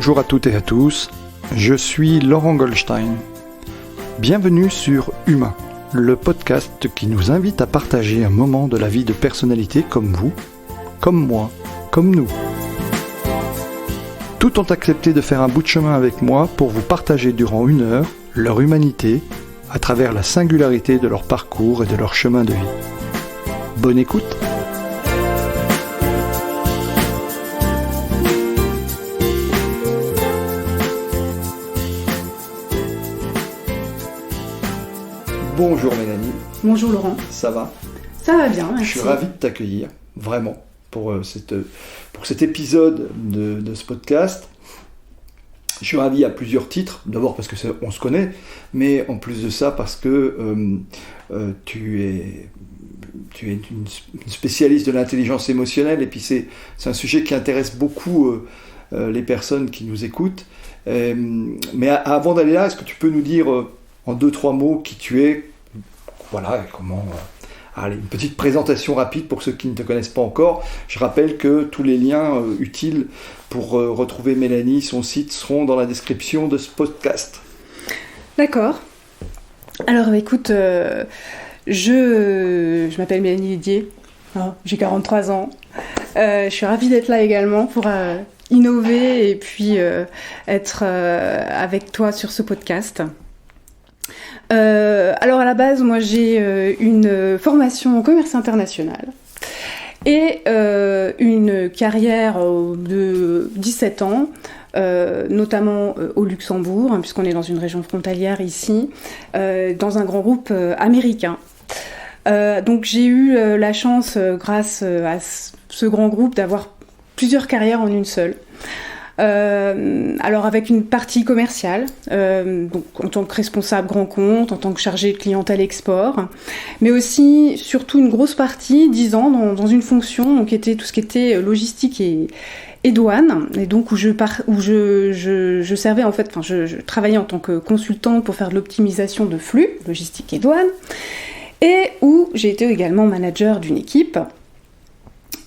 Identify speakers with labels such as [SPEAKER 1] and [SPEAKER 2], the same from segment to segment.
[SPEAKER 1] Bonjour à toutes et à tous, je suis Laurent Goldstein. Bienvenue sur Humain, le podcast qui nous invite à partager un moment de la vie de personnalités comme vous, comme moi, comme nous. Tous ont accepté de faire un bout de chemin avec moi pour vous partager durant 1 heure leur humanité à travers la singularité de leur parcours et de leur chemin de vie. Bonne écoute! Bonjour Mélanie.
[SPEAKER 2] Bonjour Laurent.
[SPEAKER 1] Ça va?
[SPEAKER 2] Ça va bien, merci.
[SPEAKER 1] Je suis ravi de t'accueillir, vraiment, pour cet épisode de ce podcast. Je suis ravi à plusieurs titres. D'abord parce qu'on se connaît, mais en plus de ça parce que tu es une spécialiste de l'intelligence émotionnelle, et puis c'est un sujet qui intéresse beaucoup les personnes qui nous écoutent. Mais avant d'aller là, est-ce que tu peux nous dire en 2-3 mots qui tu es, voilà, comment... Allez, une petite présentation rapide pour ceux qui ne te connaissent pas encore. Je rappelle que tous les liens utiles pour retrouver Mélanie, son site, seront dans la description de ce podcast.
[SPEAKER 2] D'accord. Alors écoute, je m'appelle Mélanie Didier, j'ai 43 ans. Je suis ravie d'être là également pour innover et puis être avec toi sur ce podcast. Alors à la base, moi j'ai une formation en commerce international et une carrière de 17 ans, notamment au Luxembourg, puisqu'on est dans une région frontalière ici, dans un grand groupe américain. Donc j'ai eu la chance, grâce à ce grand groupe, d'avoir plusieurs carrières en une seule. Alors avec une partie commerciale, donc en tant que responsable grand compte, en tant que chargé de clientèle export, mais aussi surtout une grosse partie, 10 ans, dans une fonction qui était tout ce qui était logistique et douane, et donc où je servais en fait, je travaillais en tant que consultant pour faire de l'optimisation de flux, logistique et douane, et où j'ai été également manager d'une équipe.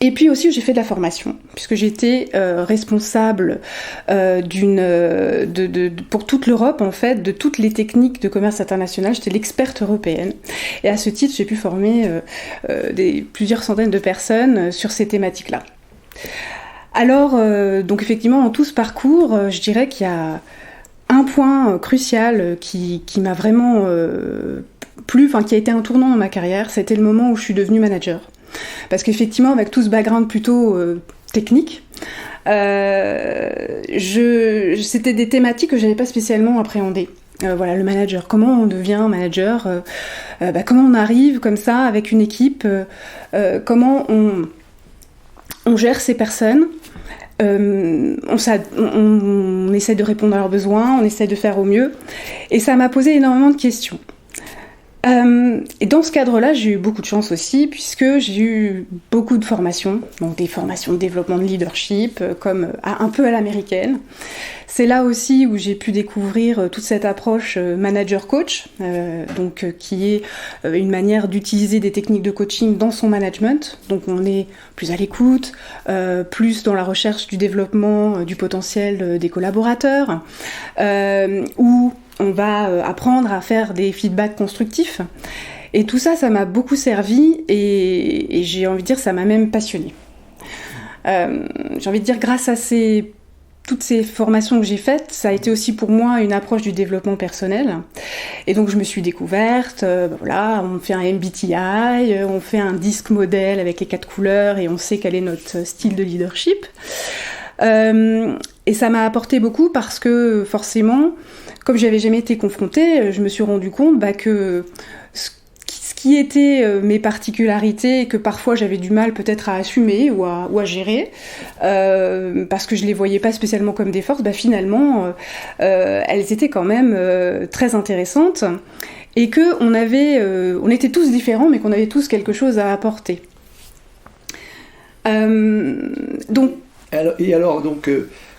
[SPEAKER 2] Et puis aussi, j'ai fait de la formation, puisque j'étais responsable pour toute l'Europe, en fait, de toutes les techniques de commerce international. J'étais l'experte européenne. Et à ce titre, j'ai pu former plusieurs centaines de personnes sur ces thématiques-là. Alors, donc effectivement, dans tout ce parcours, je dirais qu'il y a un point crucial qui m'a vraiment plu, qui a été un tournant dans ma carrière, c'était le moment où je suis devenue manager. Parce qu'effectivement, avec tout ce background plutôt technique, c'était des thématiques que je n'avais pas spécialement appréhendées. Voilà, le manager, comment on devient manager, comment on arrive comme ça avec une équipe, comment on gère ces personnes, on essaie de répondre à leurs besoins, on essaie de faire au mieux. Et ça m'a posé énormément de questions. Et dans ce cadre-là, j'ai eu beaucoup de chance aussi, puisque j'ai eu beaucoup de formations, donc des formations de développement de leadership, comme un peu à l'américaine. C'est là aussi où j'ai pu découvrir toute cette approche manager-coach, qui est une manière d'utiliser des techniques de coaching dans son management. Donc on est plus à l'écoute, plus dans la recherche du développement du potentiel des collaborateurs, où on va apprendre à faire des feedbacks constructifs. Et tout ça, ça m'a beaucoup servi et j'ai envie de dire, ça m'a même passionnée. J'ai envie de dire, grâce à toutes ces formations que j'ai faites, ça a été aussi pour moi une approche du développement personnel. Et donc je me suis découverte, on fait un MBTI, on fait un disque modèle avec les 4 couleurs et on sait quel est notre style de leadership. Et ça m'a apporté beaucoup parce que forcément, comme j'avais jamais été confrontée, je me suis rendu compte que ce qui étaient mes particularités et que parfois j'avais du mal peut-être à assumer ou à gérer, parce que je les voyais pas spécialement comme des forces, finalement elles étaient quand même très intéressantes, et que on était tous différents mais qu'on avait tous quelque chose à apporter.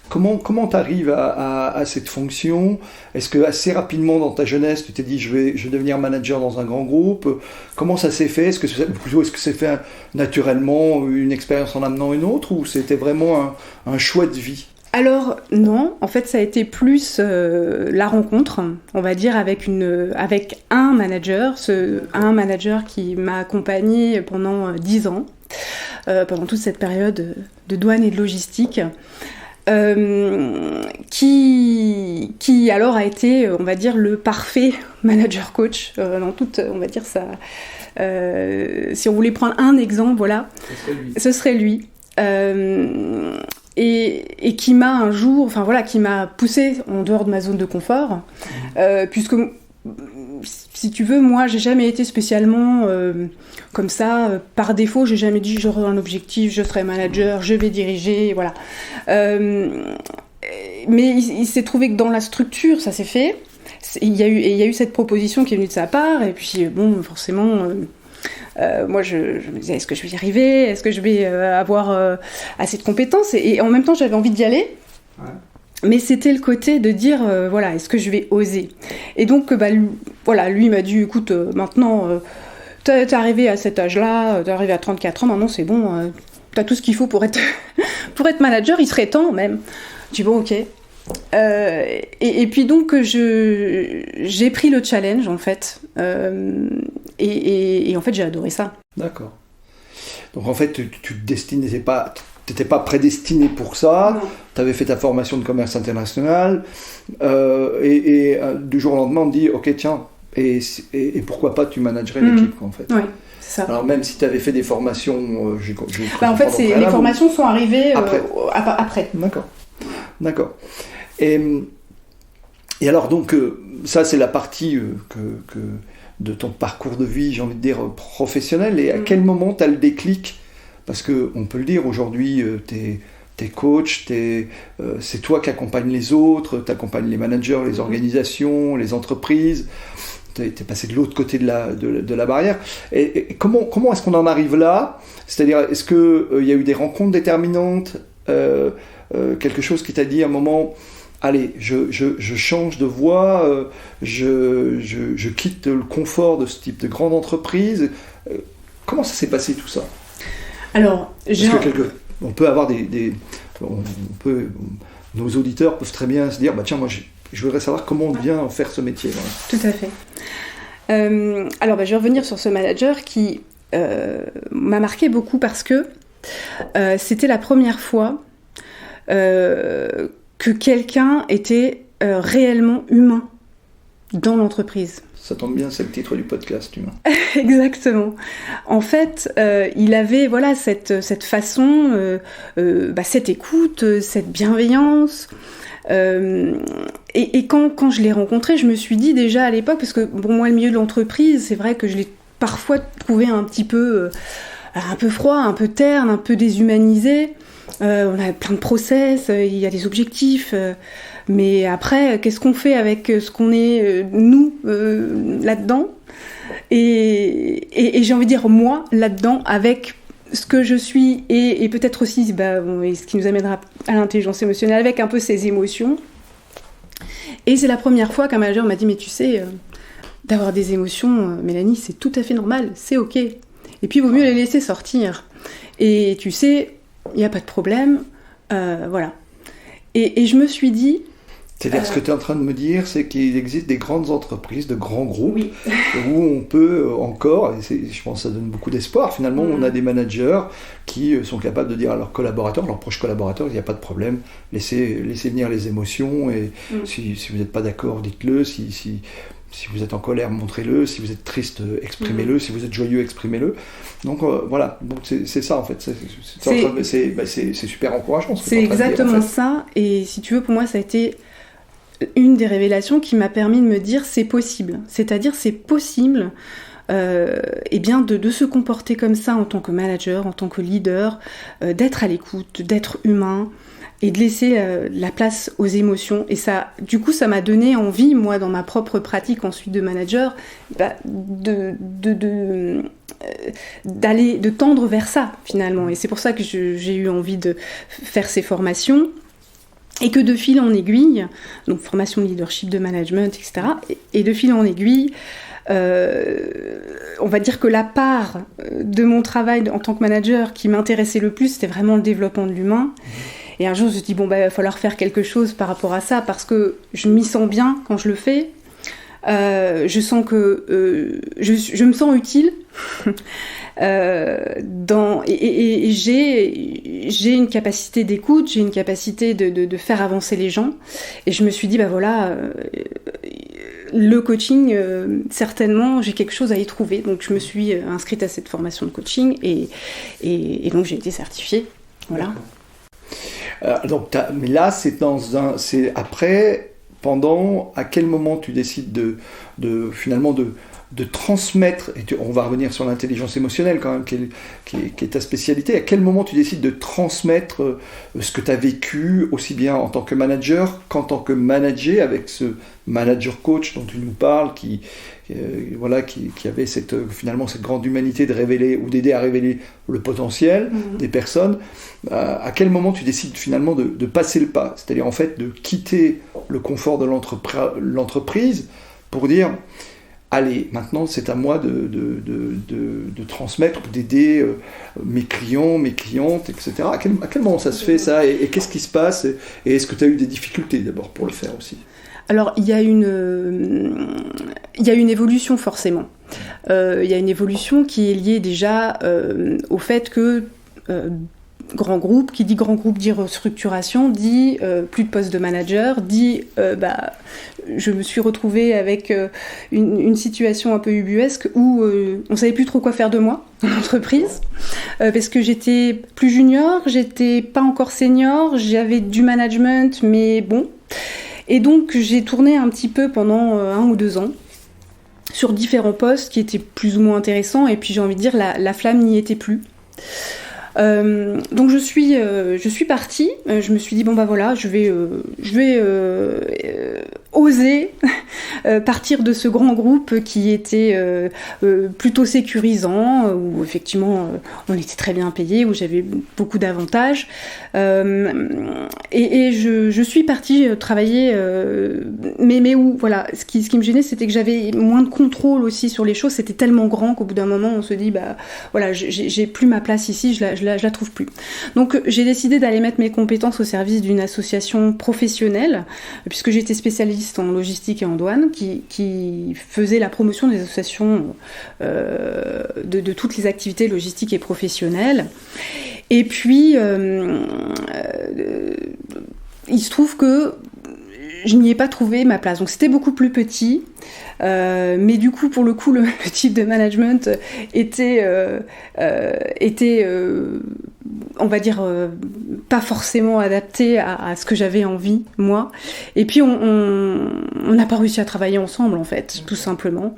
[SPEAKER 1] Comment tu arrives à cette fonction? Est-ce que assez rapidement dans ta jeunesse, tu t'es dit je vais devenir manager dans un grand groupe? Comment ça s'est fait? Est-ce que c'est fait naturellement, une expérience en amenant une autre, ou c'était vraiment un choix de vie?
[SPEAKER 2] Alors non, en fait ça a été plus la rencontre, on va dire, avec un manager, un manager qui m'a accompagnée pendant 10 ans, pendant toute cette période de douane et de logistique, qui alors a été, on va dire, le parfait manager coach dans toute, on va dire ça. Si on voulait prendre un exemple, voilà, ce serait lui. Et qui m'a un jour, enfin voilà, qui m'a poussée en dehors de ma zone de confort, puisque si tu veux, moi j'ai jamais été spécialement comme ça, par défaut, j'ai jamais dit j'aurai un objectif, je serai manager, je vais diriger, voilà. Mais il s'est trouvé que dans la structure, ça s'est fait. Il y a eu cette proposition qui est venue de sa part, et puis bon, forcément. Moi, je me disais, est-ce que je vais y arriver ? Est-ce que je vais avoir assez de compétences ? Et en même temps, j'avais envie d'y aller. Ouais. Mais c'était le côté de dire, voilà, est-ce que je vais oser ? Et donc, lui m'a dit, écoute, maintenant, t'es arrivé à cet âge-là, t'es arrivé à 34 ans, maintenant c'est bon, t'as tout ce qu'il faut pour être manager, il serait temps même. Je dis, bon, ok. Et puis donc j'ai pris le challenge en fait et en fait j'ai adoré ça.
[SPEAKER 1] D'accord. Donc en fait tu t'étais pas prédestiné pour ça. Tu avais fait ta formation de commerce international et du jour au lendemain on te dit ok tiens et pourquoi pas tu managerais l'équipe en fait.
[SPEAKER 2] Oui. C'est ça.
[SPEAKER 1] Alors même si tu avais fait des formations
[SPEAKER 2] en fait les formations sont arrivées après. D'accord. Et alors donc, ça c'est la partie de ton parcours de vie, j'ai envie de dire, professionnel. Et à quel moment tu as le déclic ? Parce qu'on peut le dire, aujourd'hui, t'es coach, c'est toi qui accompagnes les autres, tu accompagnes les managers, les organisations, les entreprises. T'es passé de l'autre côté de la barrière. Et comment est-ce qu'on en arrive là ? C'est-à-dire, est-ce qu'il y a eu des rencontres déterminantes quelque chose qui t'a dit à un moment, allez, je change de voie, je quitte le confort de ce type de grande entreprise. Comment ça s'est passé tout ça ? Alors,
[SPEAKER 1] on peut avoir nos auditeurs peuvent très bien se dire, bah tiens, moi je voudrais savoir comment on vient faire ce métier. Voilà.
[SPEAKER 2] Tout à fait. Alors, je vais revenir sur ce manager qui m'a marqué beaucoup parce que c'était la première fois que quelqu'un était réellement humain dans l'entreprise.
[SPEAKER 1] Ça tombe bien, c'est le titre du podcast, humain.
[SPEAKER 2] Exactement. En fait, il avait cette façon, cette écoute, cette bienveillance. Et quand je l'ai rencontré, je me suis dit déjà à l'époque, parce que bon, moi le milieu de l'entreprise, c'est vrai que je l'ai parfois trouvé un peu froid, un peu terne, un peu déshumanisé. On a plein de process, il y a des objectifs, mais après, qu'est-ce qu'on fait avec ce qu'on est, nous, là-dedans ? Et j'ai envie de dire, moi, là-dedans, avec ce que je suis, et peut-être aussi, et ce qui nous amènera à l'intelligence émotionnelle, avec un peu ces émotions. Et c'est la première fois qu'un manager m'a dit, mais tu sais, d'avoir des émotions, Mélanie, c'est tout à fait normal, c'est ok. Et puis, il vaut mieux les laisser sortir. Et tu sais... il n'y a pas de problème, voilà. Et je me suis dit...
[SPEAKER 1] C'est-à-dire, ce que tu es en train de me dire, c'est qu'il existe des grandes entreprises, de grands groupes,
[SPEAKER 2] oui.
[SPEAKER 1] où on peut encore, et je pense que ça donne beaucoup d'espoir, finalement, on a des managers qui sont capables de dire à leurs collaborateurs, leurs proches collaborateurs, il n'y a pas de problème, laissez venir les émotions, et si vous n'êtes pas d'accord, dites-le, si vous êtes en colère, montrez-le. Si vous êtes triste, exprimez-le. Si vous êtes joyeux, exprimez-le. Donc voilà, donc c'est ça en fait. C'est super encourageant. Ce que
[SPEAKER 2] c'est exactement dire, en fait. Ça. Et si tu veux, pour moi, ça a été une des révélations qui m'a permis de me dire c'est possible. C'est-à-dire c'est possible de se comporter comme ça en tant que manager, en tant que leader, d'être à l'écoute, d'être humain. Et de laisser la place aux émotions. Et ça, du coup, ça m'a donné envie, moi, dans ma propre pratique ensuite de manager, de tendre vers ça, finalement. Et c'est pour ça que j'ai eu envie de faire ces formations. Et que de fil en aiguille, donc formation de leadership, de management, etc. Et de fil en aiguille, on va dire que la part de mon travail en tant que manager qui m'intéressait le plus, c'était vraiment le développement de l'humain. Et un jour, je me suis dit, bon, bah, il va falloir faire quelque chose par rapport à ça, parce que je m'y sens bien quand je le fais. Je sens que je me sens utile. Et j'ai une capacité d'écoute, j'ai une capacité de faire avancer les gens. Et je me suis dit, bah voilà, le coaching, certainement, j'ai quelque chose à y trouver. Donc je me suis inscrite à cette formation de coaching et donc j'ai été certifiée. Voilà.
[SPEAKER 1] Mais là, c'est après. Pendant, à quel moment tu décides finalement de transmettre, et on va revenir sur l'intelligence émotionnelle quand même, qui est ta spécialité, à quel moment tu décides de transmettre ce que tu as vécu, aussi bien en tant que manager qu'en tant que manager, avec ce manager coach dont tu nous parles, qui avait finalement cette grande humanité de révéler ou d'aider à révéler le potentiel des personnes. À quel moment tu décides finalement de passer le pas, c'est-à-dire en fait de quitter le confort de l'entreprise pour dire allez, maintenant c'est à moi de transmettre, d'aider mes clients, mes clientes, etc. À quel moment ça se fait ça, et qu'est-ce qui se passe, et est-ce que tu as eu des difficultés d'abord pour le faire aussi?
[SPEAKER 2] Alors, il y a une évolution forcément. Il y a une évolution qui est liée déjà au fait que grand groupe, qui dit grand groupe dit restructuration, dit plus de poste de manager, dit je me suis retrouvée avec une situation un peu ubuesque où on savait plus trop quoi faire de moi dans l'entreprise, parce que j'étais plus junior, j'étais pas encore senior, j'avais du management, mais bon. Et donc j'ai tourné un petit peu pendant 1 ou 2 ans sur différents postes qui étaient plus ou moins intéressants, et puis j'ai envie de dire la flamme n'y était plus. Donc je suis partie, je me suis dit bon bah voilà, je vais oser partir de ce grand groupe qui était plutôt sécurisant, où effectivement on était très bien payé, où j'avais beaucoup d'avantages, et je suis partie travailler, mais où voilà, ce qui me gênait, c'était que j'avais moins de contrôle aussi sur les choses. C'était tellement grand qu'au bout d'un moment on se dit bah voilà, j'ai plus ma place ici, je la trouve plus. Donc j'ai décidé d'aller mettre mes compétences au service d'une association professionnelle, puisque j'étais spécialiste en logistique et en douane, qui faisait la promotion des associations de toutes les activités logistiques et professionnelles. Et puis il se trouve que je n'y ai pas trouvé ma place. Donc c'était beaucoup plus petit, mais du coup, pour le coup, le type de management était on va dire, pas forcément adapté à ce que j'avais envie, moi. Et puis on n'a pas réussi à travailler ensemble, en fait, tout simplement.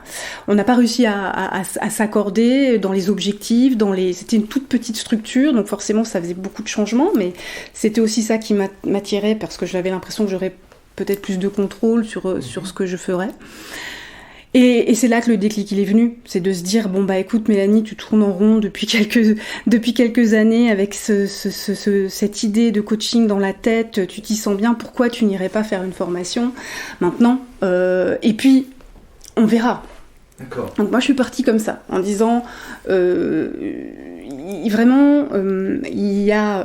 [SPEAKER 2] On n'a pas réussi à s'accorder dans les objectifs, c'était une toute petite structure, donc forcément ça faisait beaucoup de changements, mais c'était aussi ça qui m'attirait, parce que j'avais l'impression que j'aurais peut-être plus de contrôle sur ce que je ferais. Et c'est là que le déclic il est venu, c'est de se dire bon bah écoute Mélanie, tu tournes en rond depuis quelques années avec cette idée de coaching dans la tête, tu t'y sens bien, pourquoi tu n'irais pas faire une formation maintenant, et puis on verra.
[SPEAKER 1] D'accord.
[SPEAKER 2] Donc moi je suis partie comme ça, en disant vraiment il y a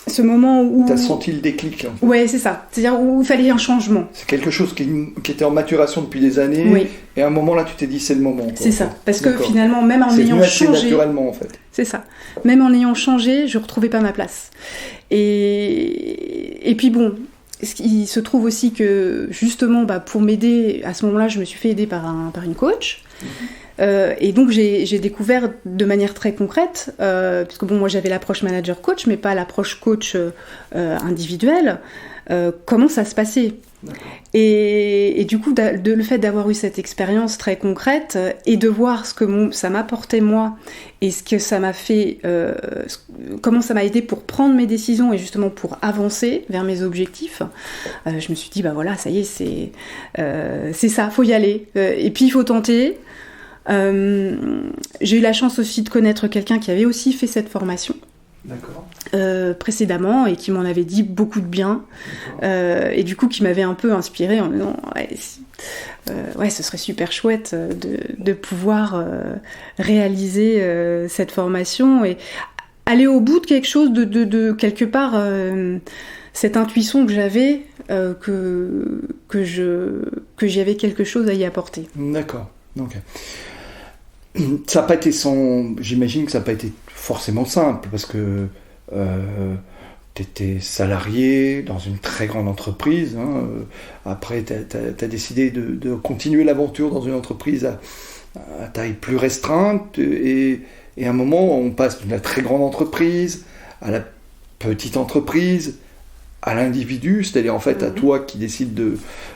[SPEAKER 2] ce moment où...
[SPEAKER 1] T'as senti le déclic, en fait.
[SPEAKER 2] Ouais, c'est ça. C'est-à-dire où il fallait un changement.
[SPEAKER 1] C'est quelque chose qui était en maturation depuis des années, oui. Et à un moment là, tu t'es dit c'est le moment. Quoi,
[SPEAKER 2] c'est ça. Parce que finalement, même en ayant changé...
[SPEAKER 1] C'est naturellement, en fait.
[SPEAKER 2] C'est ça. Même en ayant changé, je ne retrouvais pas ma place. Et puis bon, il se trouve aussi que, justement, pour m'aider, à ce moment-là, je me suis fait aider par une coach. Et donc j'ai découvert de manière très concrète, puisque bon, moi j'avais l'approche manager coach, mais pas l'approche coach individuelle, comment ça se passait. Et du coup, le fait d'avoir eu cette expérience très concrète et de voir ce que ça m'apportait moi et ce que ça m'a fait, comment ça m'a aidé pour prendre mes décisions et justement pour avancer vers mes objectifs, je me suis dit bah voilà, ça y est, c'est ça, faut y aller. Et puis il faut tenter. J'ai eu la chance aussi de connaître quelqu'un qui avait aussi fait cette formation.
[SPEAKER 1] D'accord.
[SPEAKER 2] Précédemment, et qui m'en avait dit beaucoup de bien, et du coup qui m'avait un peu inspirée en me disant ce serait super chouette de pouvoir réaliser cette formation. Et aller au bout de quelque chose, de quelque part, cette intuition que j'avais, que j'avais quelque chose à y apporter.
[SPEAKER 1] D'accord. Ok. Ça n'a pas été j'imagine que ça n'a pas été forcément simple, parce que tu étais salarié dans une très grande entreprise. Hein. Après, tu as décidé de continuer l'aventure dans une entreprise à taille plus restreinte. Et à un moment, on passe de la très grande entreprise à la petite entreprise, à l'individu, c'est-à-dire en fait à toi qui décides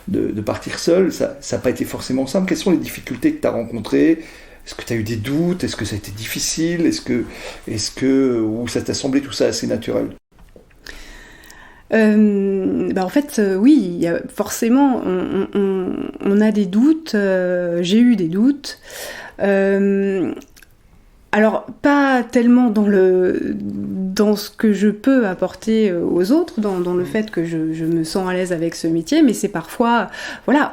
[SPEAKER 1] de partir seul. Ça n'a pas été forcément simple. Quelles sont les difficultés que tu as rencontrées ? Est-ce que tu as eu des doutes ? Est-ce que ça a été difficile ? Ou ça t'a semblé tout ça assez naturel ?
[SPEAKER 2] En fait, oui, forcément, on a des doutes. J'ai eu des doutes. Alors, pas tellement dans ce que je peux apporter aux autres, dans le fait que je me sens à l'aise avec ce métier, mais c'est parfois,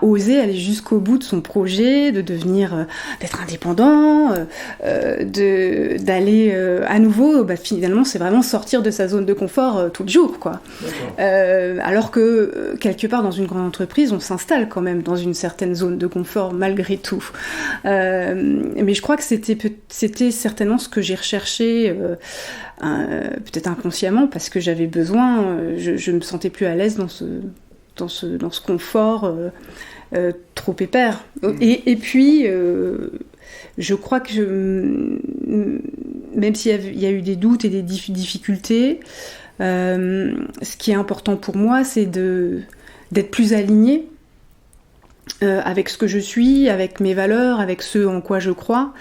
[SPEAKER 2] oser aller jusqu'au bout de son projet, de devenir, d'être indépendant, d'aller à nouveau, finalement, c'est vraiment sortir de sa zone de confort tout le jour, quoi. Alors que, quelque part, dans une grande entreprise, on s'installe quand même dans une certaine zone de confort, malgré tout. Mais je crois que c'était certainement ce que j'ai recherché, peut-être inconsciemment, parce que j'avais besoin, je me sentais plus à l'aise dans ce confort trop épais. Et puis, je crois que même s'il y a eu des doutes et des difficultés, ce qui est important pour moi, c'est d'être plus alignée avec ce que je suis, avec mes valeurs, avec ce en quoi je crois,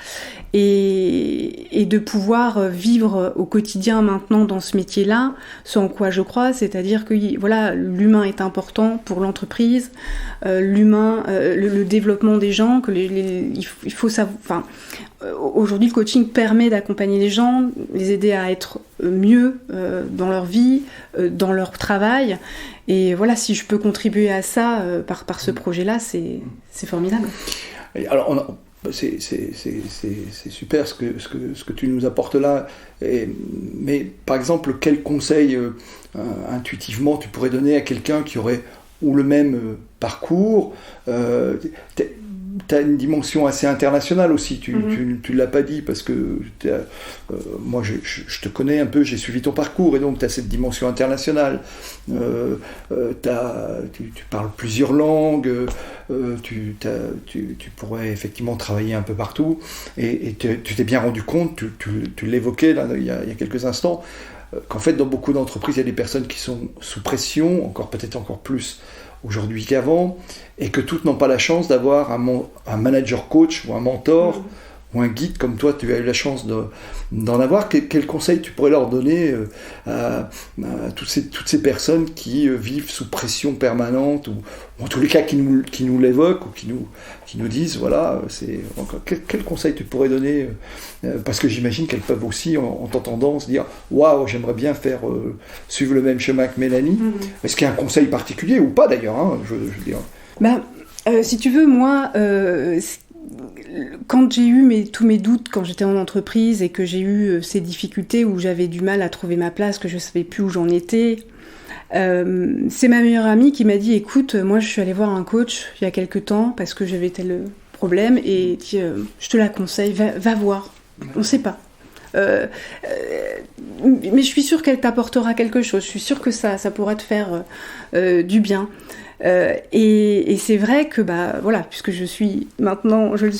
[SPEAKER 2] et de pouvoir vivre au quotidien maintenant dans ce métier-là, ce en quoi je crois, c'est-à-dire que l'humain est important pour l'entreprise, l'humain, le développement des gens, que il faut savoir. Aujourd'hui, le coaching permet d'accompagner les gens, les aider à être mieux dans leur vie, dans leur travail. Et si je peux contribuer à ça par ce projet-là, c'est formidable.
[SPEAKER 1] Et alors, c'est super ce que tu nous apportes là. Mais par exemple, quel conseil intuitivement tu pourrais donner à quelqu'un qui aurait ou le même parcours t'as une dimension assez internationale aussi, tu l'as pas dit, parce que moi je te connais un peu, j'ai suivi ton parcours, et donc tu as cette dimension internationale. Tu parles plusieurs langues, tu pourrais effectivement travailler un peu partout, et tu t'es bien rendu compte, tu l'évoquais là, il y a quelques instants, qu'en fait dans beaucoup d'entreprises il y a des personnes qui sont sous pression, peut-être encore plus aujourd'hui qu'avant, et que toutes n'ont pas la chance d'avoir un manager coach ou un mentor ou un guide comme toi, tu as eu la chance d'en avoir. Quel conseil tu pourrais leur donner à toutes ces personnes qui vivent sous pression permanente, ou en tous les cas qui nous l'évoquent, ou qui nous disent, quel conseil tu pourrais donner, parce que j'imagine qu'elles peuvent aussi, en t'entendant, se dire « Waouh, j'aimerais bien suivre le même chemin que Mélanie ». Est-ce qu'il y a un conseil particulier, ou pas d'ailleurs, hein, je veux dire.
[SPEAKER 2] Si tu veux, moi, quand j'ai eu tous mes doutes quand j'étais en entreprise, et que j'ai eu ces difficultés où j'avais du mal à trouver ma place, que je ne savais plus où j'en étais, c'est ma meilleure amie qui m'a dit « Écoute, moi je suis allée voir un coach il y a quelque temps parce que j'avais tel problème, et je te la conseille, va voir, on ne sait pas. Mais je suis sûre qu'elle t'apportera quelque chose, je suis sûre que ça pourra te faire du bien. » Et c'est vrai que puisque je le suis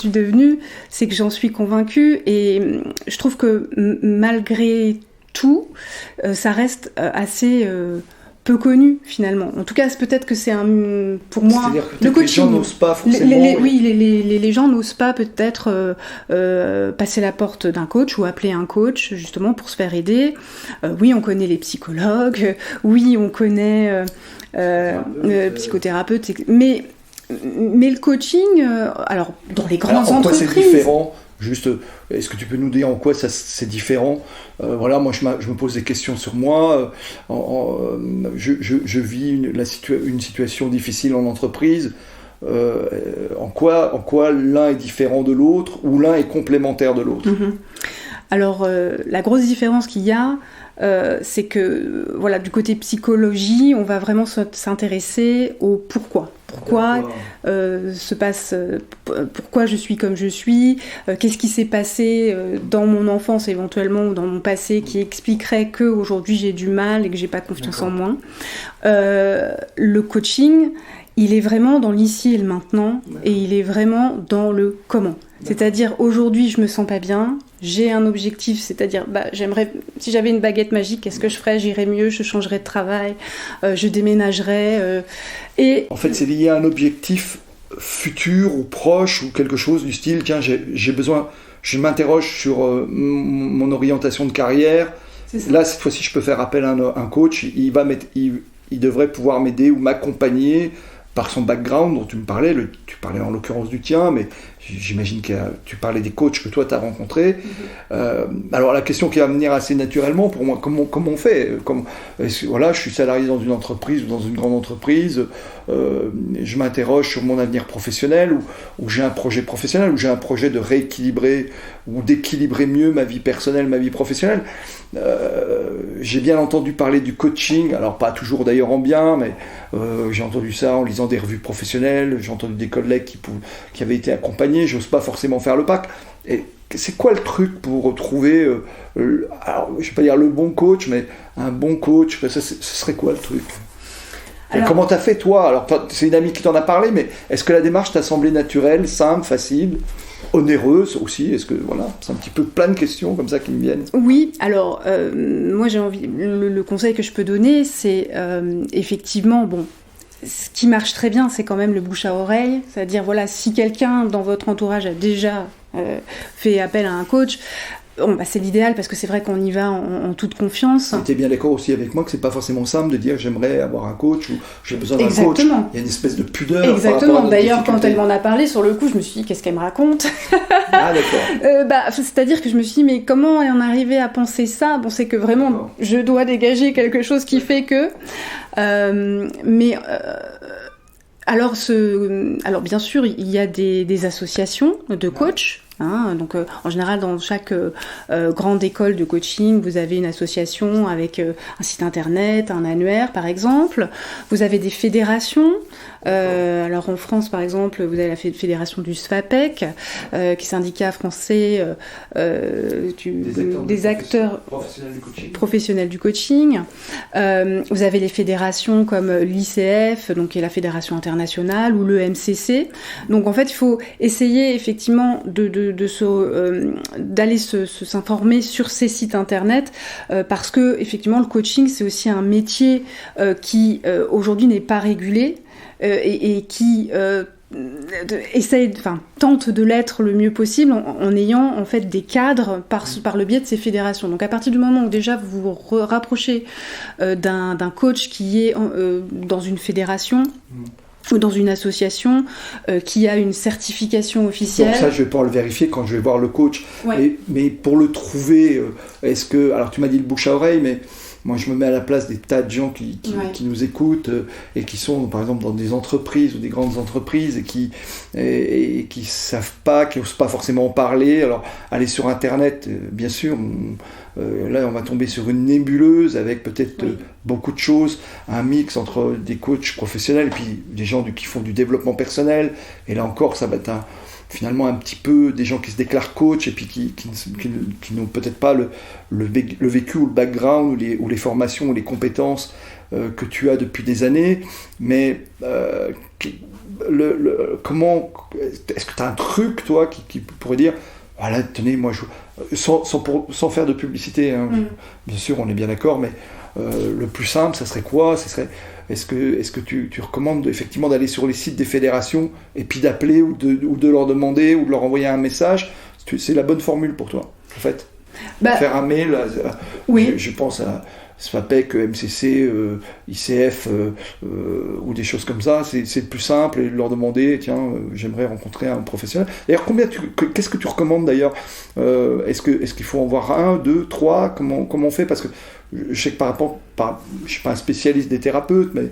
[SPEAKER 2] devenue, c'est que j'en suis convaincue, et je trouve que malgré tout, ça reste assez peu connu finalement. En tout cas, peut-être que c'est pour moi,
[SPEAKER 1] c'est-à-dire que le coaching, les gens n'osent pas forcément.
[SPEAKER 2] Les gens n'osent pas peut-être passer la porte d'un coach ou appeler un coach justement pour se faire aider. Oui, on connaît les psychologues, oui, on connaît psychothérapeute, mais le coaching, alors dans les grandes entreprises.
[SPEAKER 1] En quoi c'est différent ? Juste, est-ce que tu peux nous dire en quoi c'est différent ? Moi je me pose des questions sur moi. Je vis une situation difficile en entreprise. En quoi l'un est différent de l'autre, ou l'un est complémentaire de l'autre ?
[SPEAKER 2] Alors, la grosse différence qu'il y a, c'est que, voilà, du côté psychologie, on va vraiment s'intéresser au pourquoi. Pourquoi pourquoi je suis comme je suis, qu'est-ce qui s'est passé dans mon enfance éventuellement ou dans mon passé qui expliquerait qu'aujourd'hui j'ai du mal et que j'ai pas confiance en moi. Le coaching, il est vraiment dans l'ici et le maintenant et il est vraiment dans le comment. C'est-à-dire aujourd'hui je me sens pas bien, j'ai un objectif, c'est-à-dire j'aimerais, si j'avais une baguette magique, qu'est-ce que je ferais? J'irais mieux, je changerais de travail, je déménagerais. Et
[SPEAKER 1] en fait, c'est lié à un objectif futur ou proche ou quelque chose du style, tiens, j'ai besoin, je m'interroge sur mon orientation de carrière. Là, cette fois-ci, je peux faire appel à un coach, il devrait pouvoir m'aider ou m'accompagner par son background dont tu me parlais, tu parlais en l'occurrence du tien, mais j'imagine que tu parlais des coachs que toi tu as rencontrés. Alors la question qui va venir assez naturellement pour moi, comment on fait voilà, je suis salarié dans une entreprise ou dans une grande entreprise, je m'interroge sur mon avenir professionnel ou j'ai un projet professionnel ou j'ai un projet de rééquilibrer ou d'équilibrer mieux ma vie personnelle, ma vie professionnelle. J'ai bien entendu parler du coaching, alors pas toujours d'ailleurs en bien, mais j'ai entendu ça en lisant des revues professionnelles, j'ai entendu des collègues qui avaient été accompagnés, j'ose pas forcément faire le pack. Et c'est quoi le truc pour trouver, alors, je vais pas dire le bon coach, mais un bon coach, ce serait quoi le truc? Alors, comment t'as fait toi? Alors c'est une amie qui t'en a parlé, mais est-ce que la démarche t'a semblé naturelle, simple, facile, onéreuse aussi? Est-ce que voilà, c'est un petit peu plein de questions comme ça qui me viennent.
[SPEAKER 2] Oui, alors moi j'ai envie, le conseil que je peux donner, c'est effectivement, bon, ce qui marche très bien, c'est quand même le bouche à oreille, c'est-à-dire voilà, si quelqu'un dans votre entourage a déjà fait appel à un coach. Bon, c'est l'idéal parce que c'est vrai qu'on y va en toute confiance.
[SPEAKER 1] Tu es bien d'accord aussi avec moi que c'est pas forcément simple de dire j'aimerais avoir un coach ou j'ai besoin d'un
[SPEAKER 2] Exactement.
[SPEAKER 1] coach. Il y a une espèce de pudeur.
[SPEAKER 2] Exactement. D'ailleurs, quand elle m'en a parlé, sur le coup, je me suis dit qu'est-ce qu'elle me raconte?
[SPEAKER 1] Ah d'accord.
[SPEAKER 2] C'est-à-dire que je me suis dit mais comment en arriver à penser ça? Bon, c'est que vraiment je dois dégager quelque chose qui fait que. Alors bien sûr, il y a des associations de coachs. Donc, en général, dans chaque grande école de coaching, vous avez une association avec un site internet, un annuaire, par exemple. Vous avez des fédérations. Alors, en France, par exemple, vous avez la fédération du SFAPEC, qui est syndicat français des acteurs professionnels du coaching. Vous avez les fédérations comme l'ICF, donc qui est la fédération internationale, ou le MCC. Donc, en fait, il faut essayer effectivement d'aller s'informer sur ces sites internet parce que effectivement le coaching c'est aussi un métier qui aujourd'hui n'est pas régulé et qui tente de l'être le mieux possible en ayant en fait des cadres par le biais de ces fédérations. Donc à partir du moment où déjà vous vous rapprochez d'un coach qui est dans une fédération ou dans une association qui a une certification officielle.
[SPEAKER 1] Donc ça, je vais pouvoir le vérifier quand je vais voir le coach. Ouais. Mais pour le trouver, est-ce que... Alors tu m'as dit le bouche à oreille, mais moi je me mets à la place des tas de gens qui nous écoutent et qui sont par exemple dans des entreprises ou des grandes entreprises et qui savent pas, qui n'osent pas forcément en parler. Alors aller sur Internet, bien sûr... là, on va tomber sur une nébuleuse avec peut-être beaucoup de choses, un mix entre des coachs professionnels et puis des gens qui font du développement personnel. Et là encore, ça va être finalement un petit peu des gens qui se déclarent coach et puis qui n'ont peut-être pas le vécu ou le background ou les formations ou les compétences que tu as depuis des années. Mais comment est-ce que tu as un truc, toi, qui pourrait dire voilà, tenez, moi, sans faire de publicité, hein, bien sûr, on est bien d'accord, mais le plus simple, ça serait quoi? Est-ce que tu recommandes effectivement d'aller sur les sites des fédérations et puis d'appeler ou de leur demander ou de leur envoyer un message? C'est la bonne formule pour toi, en fait? Faire un mail, je pense à SFAPEC, MCC, ICF ou des choses comme ça, c'est le plus simple, et leur demander, tiens, j'aimerais rencontrer un professionnel. D'ailleurs, qu'est-ce que tu recommandes d'ailleurs? Est-ce qu'il faut en voir 1, 2, 3? Comment on fait? Parce que je sais que je ne suis pas un spécialiste des thérapeutes, mais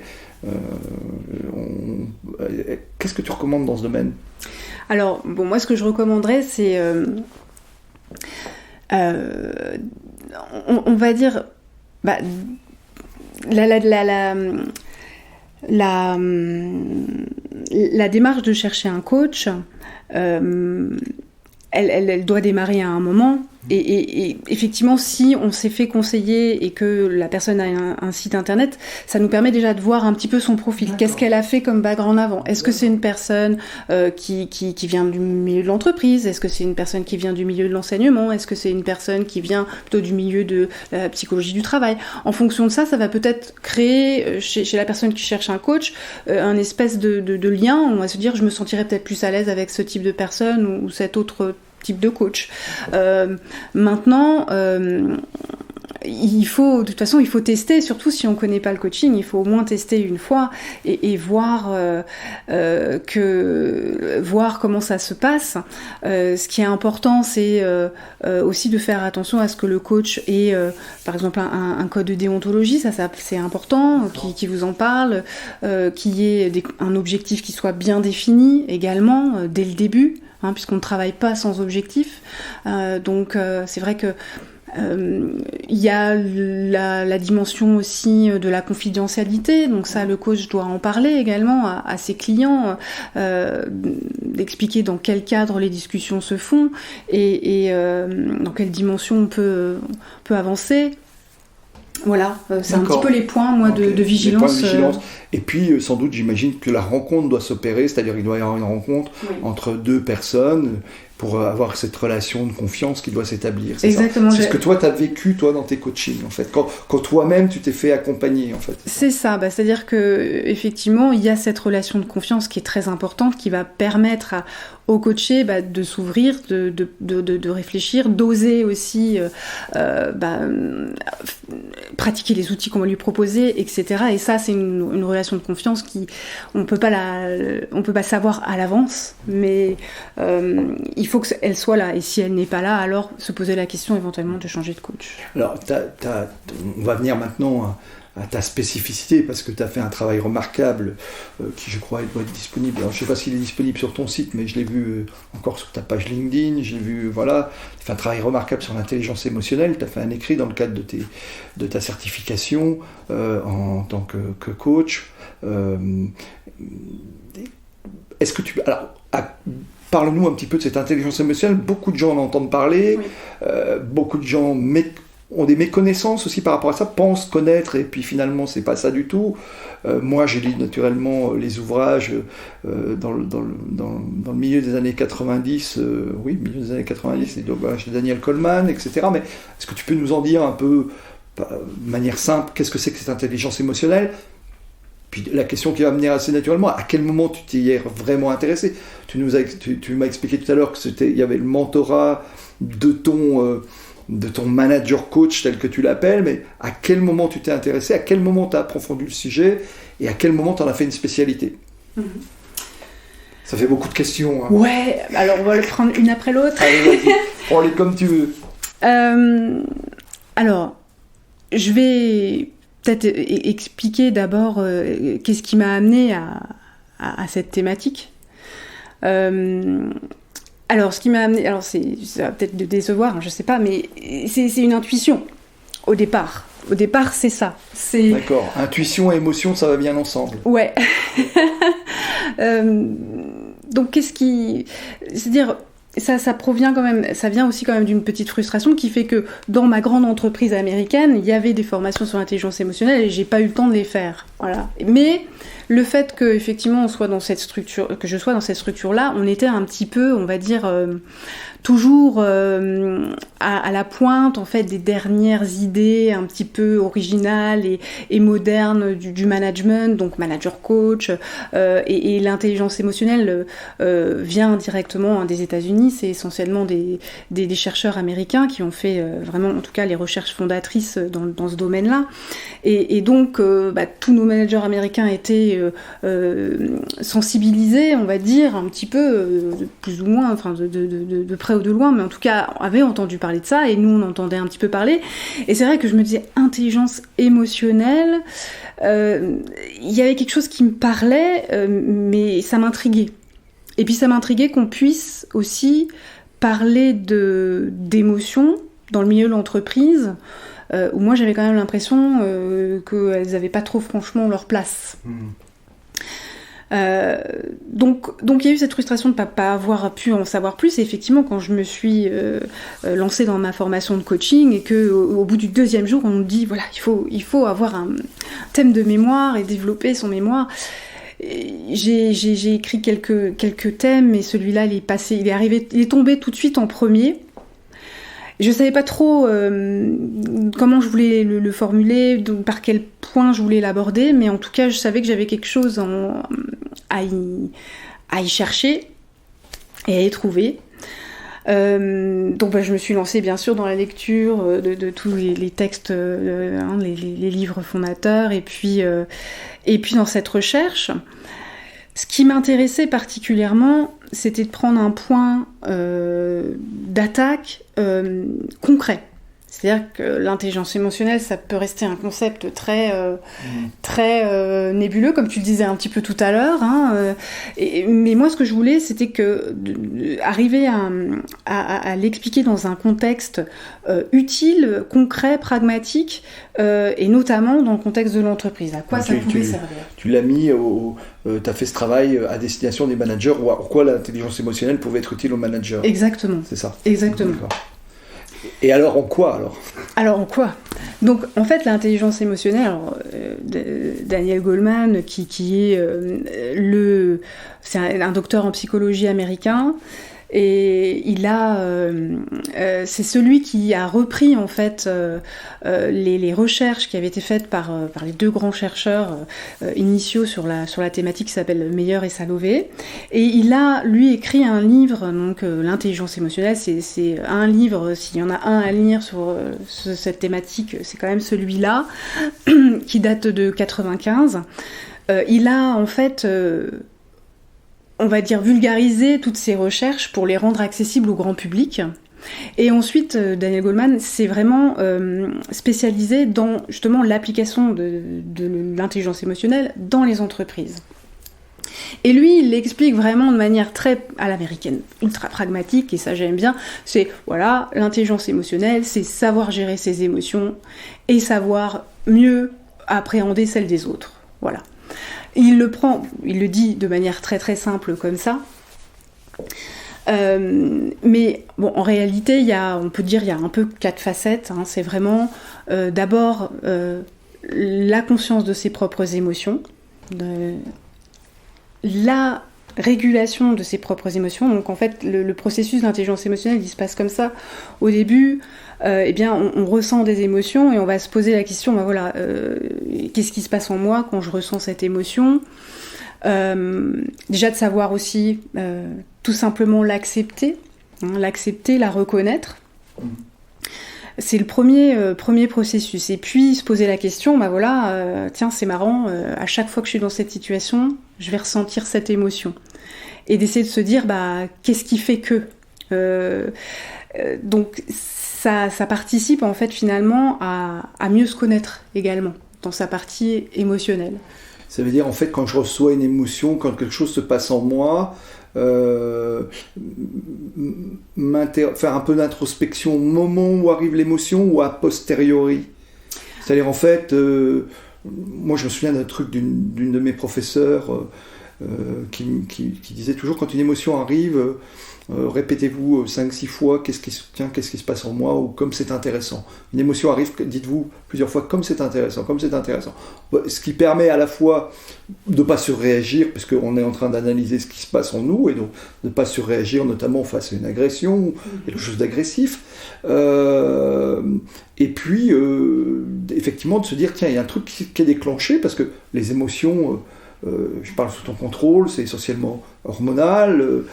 [SPEAKER 1] qu'est-ce que tu recommandes dans ce domaine?
[SPEAKER 2] Alors, bon, moi ce que je recommanderais, c'est... on va dire, la démarche de chercher un coach, elle doit démarrer à un moment. Et effectivement, si on s'est fait conseiller et que la personne a un site internet, ça nous permet déjà de voir un petit peu son profil. D'accord. Qu'est-ce qu'elle a fait comme background avant ? Est-ce que c'est une personne qui vient du milieu de l'entreprise ? Est-ce que c'est une personne qui vient du milieu de l'enseignement ? Est-ce que c'est une personne qui vient plutôt du milieu de la psychologie du travail ? En fonction de ça, ça va peut-être créer chez la personne qui cherche un coach un espèce de lien. On va se dire, je me sentirais peut-être plus à l'aise avec ce type de personne ou cet autre type de coach. Maintenant, de toute façon, il faut tester, surtout si on ne connaît pas le coaching, il faut au moins tester une fois et voir comment ça se passe. Ce qui est important, c'est aussi de faire attention à ce que le coach ait, par exemple, un code de déontologie, ça c'est important, qui vous en parle, qu'il y ait un objectif qui soit bien défini également, dès le début. Puisqu'on ne travaille pas sans objectif. Donc c'est vrai que il y a la dimension aussi de la confidentialité, donc ça le coach doit en parler également à ses clients, d'expliquer dans quel cadre les discussions se font et dans quelle dimension on peut avancer. Voilà, c'est D'accord. Un petit peu les points, de vigilance.
[SPEAKER 1] Les points de vigilance. Et puis, sans doute, j'imagine que la rencontre doit s'opérer, c'est-à-dire qu'il doit y avoir une rencontre entre deux personnes pour avoir cette relation de confiance qui doit s'établir.
[SPEAKER 2] Exactement.
[SPEAKER 1] C'est ce que toi, tu as vécu, toi, dans tes coachings, en fait. Quand toi-même, tu t'es fait accompagner, en fait.
[SPEAKER 2] C'est ça. C'est-à-dire qu'effectivement, il y a cette relation de confiance qui est très importante, qui va permettre au coaché de s'ouvrir, de réfléchir, d'oser aussi pratiquer les outils qu'on va lui proposer, etc. Et ça, c'est une relation de confiance on peut pas savoir à l'avance, mais il faut qu'elle soit là. Et si elle n'est pas là, alors se poser la question éventuellement de changer de coach.
[SPEAKER 1] Alors, on va venir maintenant à ta spécificité, parce que tu as fait un travail remarquable qui, je crois, doit être disponible. Alors, je ne sais pas s'il est disponible sur ton site, mais je l'ai vu encore sur ta page LinkedIn. J'ai vu, voilà, tu as fait un travail remarquable sur l'intelligence émotionnelle. Tu as fait un écrit dans le cadre de ta certification en tant que coach. Est-ce que tu... Alors, parle-nous un petit peu de cette intelligence émotionnelle. Beaucoup de gens en entendent parler. Oui. Beaucoup de gens ont des méconnaissances aussi par rapport à ça, pensent connaître, et puis finalement c'est pas ça du tout. Moi j'ai lu naturellement les ouvrages dans le milieu des années 90, milieu des années 90, les ouvrages de Daniel Goleman, etc. Mais est-ce que tu peux nous en dire un peu, de manière simple, qu'est-ce que c'est que cette intelligence émotionnelle ? Puis la question qui va venir assez naturellement, à quel moment tu t'y es vraiment intéressé ? Tu m'as expliqué tout à l'heure qu'il y avait le mentorat de ton manager coach tel que tu l'appelles, mais à quel moment tu t'es intéressé, à quel moment tu as approfondi le sujet et à quel moment tu en as fait une spécialité ? Ça fait beaucoup de questions.
[SPEAKER 2] Ouais, alors on va le prendre une après l'autre.
[SPEAKER 1] Allez, vas-y, prends-les comme tu veux.
[SPEAKER 2] Alors, je vais peut-être expliquer d'abord qu'est-ce qui m'a amené à cette thématique. Alors, ce qui m'a amené, ça va peut-être te décevoir, je sais pas, mais c'est une intuition au départ. Au départ, c'est ça.
[SPEAKER 1] D'accord. Intuition et émotion, ça va bien ensemble.
[SPEAKER 2] Ouais. Donc, c'est-à-dire, ça provient quand même, ça vient aussi quand même d'une petite frustration qui fait que dans ma grande entreprise américaine, il y avait des formations sur l'intelligence émotionnelle et j'ai pas eu le temps de les faire. Voilà. Mais le fait que effectivement que je sois dans cette structure-là, on était un petit peu, on va dire, toujours à la pointe en fait des dernières idées un petit peu originales et modernes du management, donc manager coach, et l'intelligence émotionnelle vient directement des États-Unis. C'est essentiellement des chercheurs américains qui ont fait vraiment, en tout cas, les recherches fondatrices dans ce domaine-là. Et donc, tous nos managers américains étaient sensibilisés, on va dire, un petit peu, plus ou moins, enfin de près ou de loin, mais en tout cas, avaient entendu parler de ça, et nous, on entendait un petit peu parler. Et c'est vrai que je me disais, intelligence émotionnelle, il y avait quelque chose qui me parlait, mais ça m'intriguait. Et puis ça m'intriguait qu'on puisse aussi parler d'émotions dans le milieu de l'entreprise, où moi j'avais quand même l'impression qu'elles n'avaient pas trop franchement leur place. Donc il y a eu cette frustration de ne pas avoir pu en savoir plus, et effectivement quand je me suis lancée dans ma formation de coaching et qu'au bout du 2e jour on nous dit voilà, il faut avoir un thème de mémoire et développer son mémoire. J'ai écrit quelques thèmes, et celui-là il est tombé tout de suite en premier. Je savais pas trop comment je voulais le formuler, par quel point je voulais l'aborder, mais en tout cas je savais que j'avais quelque chose à y chercher et à y trouver. Donc je me suis lancée bien sûr dans la lecture de tous les textes, les livres fondateurs, et puis dans cette recherche. Ce qui m'intéressait particulièrement, c'était de prendre un point d'attaque concret. C'est-à-dire que l'intelligence émotionnelle, ça peut rester un concept très nébuleux, comme tu le disais un petit peu tout à l'heure. Mais moi, ce que je voulais, c'était arriver à l'expliquer dans un contexte utile, concret, pragmatique, et notamment dans le contexte de l'entreprise. À quoi ça pouvait servir.
[SPEAKER 1] Tu l'as mis tu as fait ce travail à destination des managers, ou en quoi l'intelligence émotionnelle pouvait être utile aux managers.
[SPEAKER 2] Exactement.
[SPEAKER 1] C'est ça.
[SPEAKER 2] Exactement.
[SPEAKER 1] D'accord. Et alors en quoi
[SPEAKER 2] Alors en quoi ? Donc en fait l'intelligence émotionnelle, Daniel Goleman qui est c'est un docteur en psychologie américain, et c'est celui qui a repris en fait les recherches qui avaient été faites par les 2 grands chercheurs initiaux sur la thématique qui s'appelle Meyer et Salovey, et il a lui écrit un livre, donc l'intelligence émotionnelle, c'est un livre, s'il y en a un à lire sur cette thématique, c'est quand même celui-là qui date de 1995. Il a en fait on va dire vulgariser toutes ces recherches pour les rendre accessibles au grand public. Et ensuite, Daniel Goleman s'est vraiment spécialisé dans justement l'application de l'intelligence émotionnelle dans les entreprises. Et lui, il l'explique vraiment de manière très à l'américaine, ultra pragmatique, et ça j'aime bien. C'est, voilà, l'intelligence émotionnelle, c'est savoir gérer ses émotions et savoir mieux appréhender celles des autres. Voilà. Il le dit de manière très très simple comme ça. Mais bon, en réalité, on peut dire il y a un peu 4 facettes. C'est vraiment d'abord la conscience de ses propres émotions, la régulation de ses propres émotions. Donc en fait, le processus d'intelligence émotionnelle, il se passe comme ça. Au début, on ressent des émotions et on va se poser la question, qu'est-ce qui se passe en moi quand je ressens cette émotion ? Déjà de savoir aussi tout simplement l'accepter, la reconnaître. C'est le premier processus. Et puis se poser la question, tiens, c'est marrant, à chaque fois que je suis dans cette situation, je vais ressentir cette émotion. Et d'essayer de se dire, qu'est-ce qui fait que donc ça participe en fait finalement à mieux se connaître également dans sa partie émotionnelle.
[SPEAKER 1] Ça veut dire en fait quand je reçois une émotion, quand quelque chose se passe en moi, faire un peu d'introspection au moment où arrive l'émotion ou a posteriori. C'est-à-dire en fait, moi je me souviens d'un truc d'une de mes professeurs qui disait toujours quand une émotion arrive, répétez-vous 5-6 fois qu'est-ce qui se passe en moi, ou comme c'est intéressant. Une émotion arrive, dites-vous plusieurs fois comme c'est intéressant. Ce qui permet à la fois de ne pas surréagir, parce qu'on est en train d'analyser ce qui se passe en nous, et donc de ne pas surréagir notamment face à une agression ou quelque chose d'agressif. Et puis, effectivement, de se dire, tiens, il y a un truc qui est déclenché, parce que les émotions... je parle sous ton contrôle, c'est essentiellement hormonal,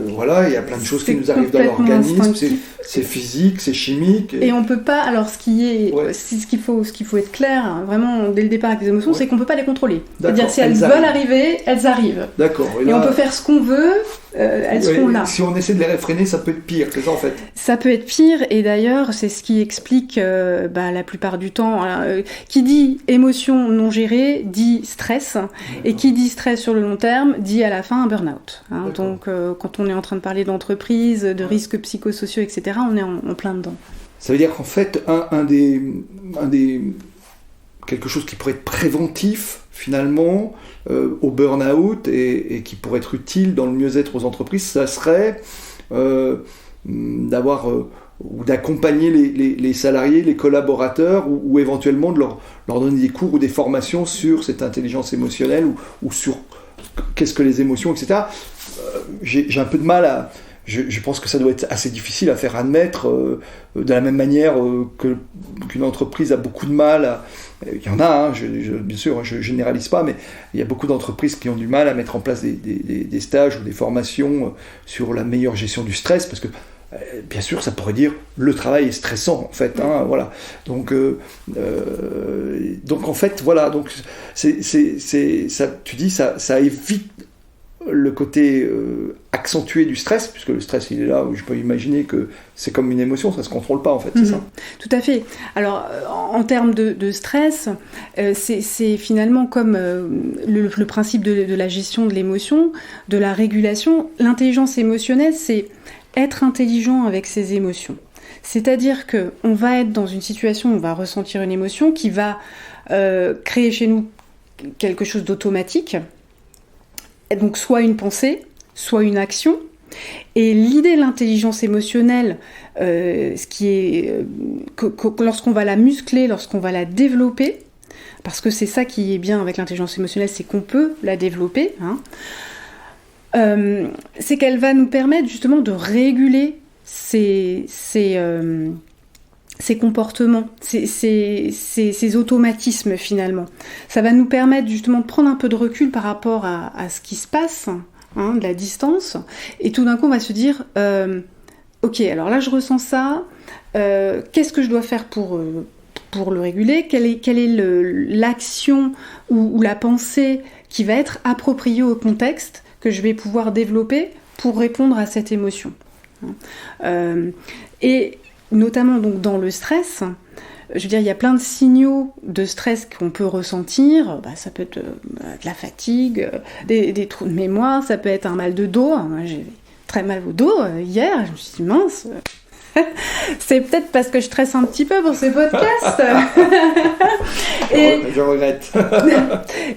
[SPEAKER 1] voilà, il y a plein de choses qui nous arrivent dans l'organisme, c'est physique, c'est chimique.
[SPEAKER 2] Et on peut pas, alors ce qu'il faut être clair, vraiment dès le départ avec les émotions, c'est qu'on peut pas les contrôler. C'est-à-dire si elles veulent arriver, elles arrivent.
[SPEAKER 1] D'accord.
[SPEAKER 2] Et on peut faire ce qu'on veut, elles seront là.
[SPEAKER 1] Si on essaie de les réfréner, ça peut être pire, c'est ça en fait.
[SPEAKER 2] Ça peut être pire, et d'ailleurs c'est ce qui explique la plupart du temps, qui dit émotion non gérée, dit stress, et qui dit stress sur le long terme, dit à la fin un burn-out. Donc quand on est en train de parler d'entreprise, de risques psychosociaux, etc., on est en plein dedans.
[SPEAKER 1] Ça veut dire qu'en fait, quelque chose qui pourrait être préventif, finalement, au burn-out et qui pourrait être utile dans le mieux-être aux entreprises, ça serait d'avoir ou d'accompagner les salariés, les collaborateurs, ou éventuellement de leur donner des cours ou des formations sur cette intelligence émotionnelle ou sur qu'est-ce que les émotions, etc. J'ai un peu de mal à... Je pense que ça doit être assez difficile à faire admettre de la même manière qu'une entreprise a beaucoup de mal à... Il y en a, bien sûr, je ne généralise pas, mais il y a beaucoup d'entreprises qui ont du mal à mettre en place des stages ou des formations sur la meilleure gestion du stress, parce que bien sûr, ça pourrait dire le travail est stressant, en fait. Voilà. Donc en fait, voilà. Donc, ça, tu dis, ça évite le côté accentué du stress, puisque le stress, il est là, où je peux imaginer que c'est comme une émotion, ça ne se contrôle pas, en fait, c'est ça.
[SPEAKER 2] Tout à fait. Alors, en termes de stress, c'est finalement comme le principe de la gestion de l'émotion, de la régulation. L'intelligence émotionnelle, c'est être intelligent avec ses émotions. C'est-à-dire qu'on va être dans une situation où on va ressentir une émotion qui va créer chez nous quelque chose d'automatique, donc soit une pensée, soit une action. Et l'idée de l'intelligence émotionnelle, ce qui est que lorsqu'on va la muscler, lorsqu'on va la développer, parce que c'est ça qui est bien avec l'intelligence émotionnelle, c'est qu'on peut la développer, c'est qu'elle va nous permettre justement de réguler ces comportements, ces automatismes finalement. Ça va nous permettre justement de prendre un peu de recul par rapport à ce qui se passe, de la distance, et tout d'un coup on va se dire ok, alors là je ressens ça, qu'est-ce que je dois faire pour le réguler, quelle est l'action ou la pensée qui va être appropriée au contexte que je vais pouvoir développer pour répondre à cette émotion. Et notamment donc dans le stress, je veux dire, il y a plein de signaux de stress qu'on peut ressentir. Ça peut être de la fatigue, des trous de mémoire, ça peut être un mal de dos. Moi, j'ai très mal au dos hier, je me suis dit mince. C'est peut-être parce que je stresse un petit peu pour ces podcasts.
[SPEAKER 1] Je regrette.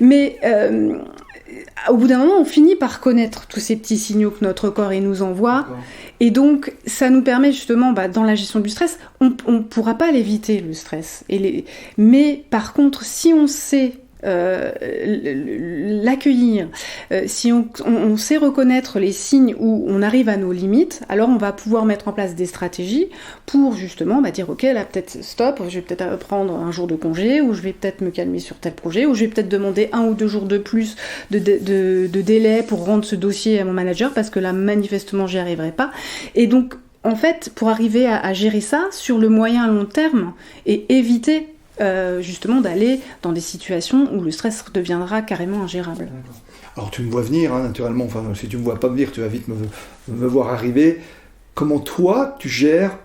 [SPEAKER 2] Mais au bout d'un moment, on finit par connaître tous ces petits signaux que notre corps nous envoie. D'accord. Et donc, ça nous permet justement, dans la gestion du stress, on ne pourra pas l'éviter, le stress. Mais par contre, si on sait l'accueillir, si on sait reconnaître les signes où on arrive à nos limites, alors on va pouvoir mettre en place des stratégies pour justement dire ok, là peut-être stop, je vais peut-être prendre un jour de congé, ou je vais peut-être me calmer sur tel projet, ou je vais peut-être demander 1 ou 2 jours de plus de délai pour rendre ce dossier à mon manager parce que là manifestement j'y arriverai pas. Et donc en fait, pour arriver à gérer ça sur le moyen long terme et éviter justement d'aller dans des situations où le stress deviendra carrément ingérable.
[SPEAKER 1] Alors tu me vois venir, naturellement, enfin si tu me vois pas venir, tu vas vite me voir arriver. Comment toi tu gères,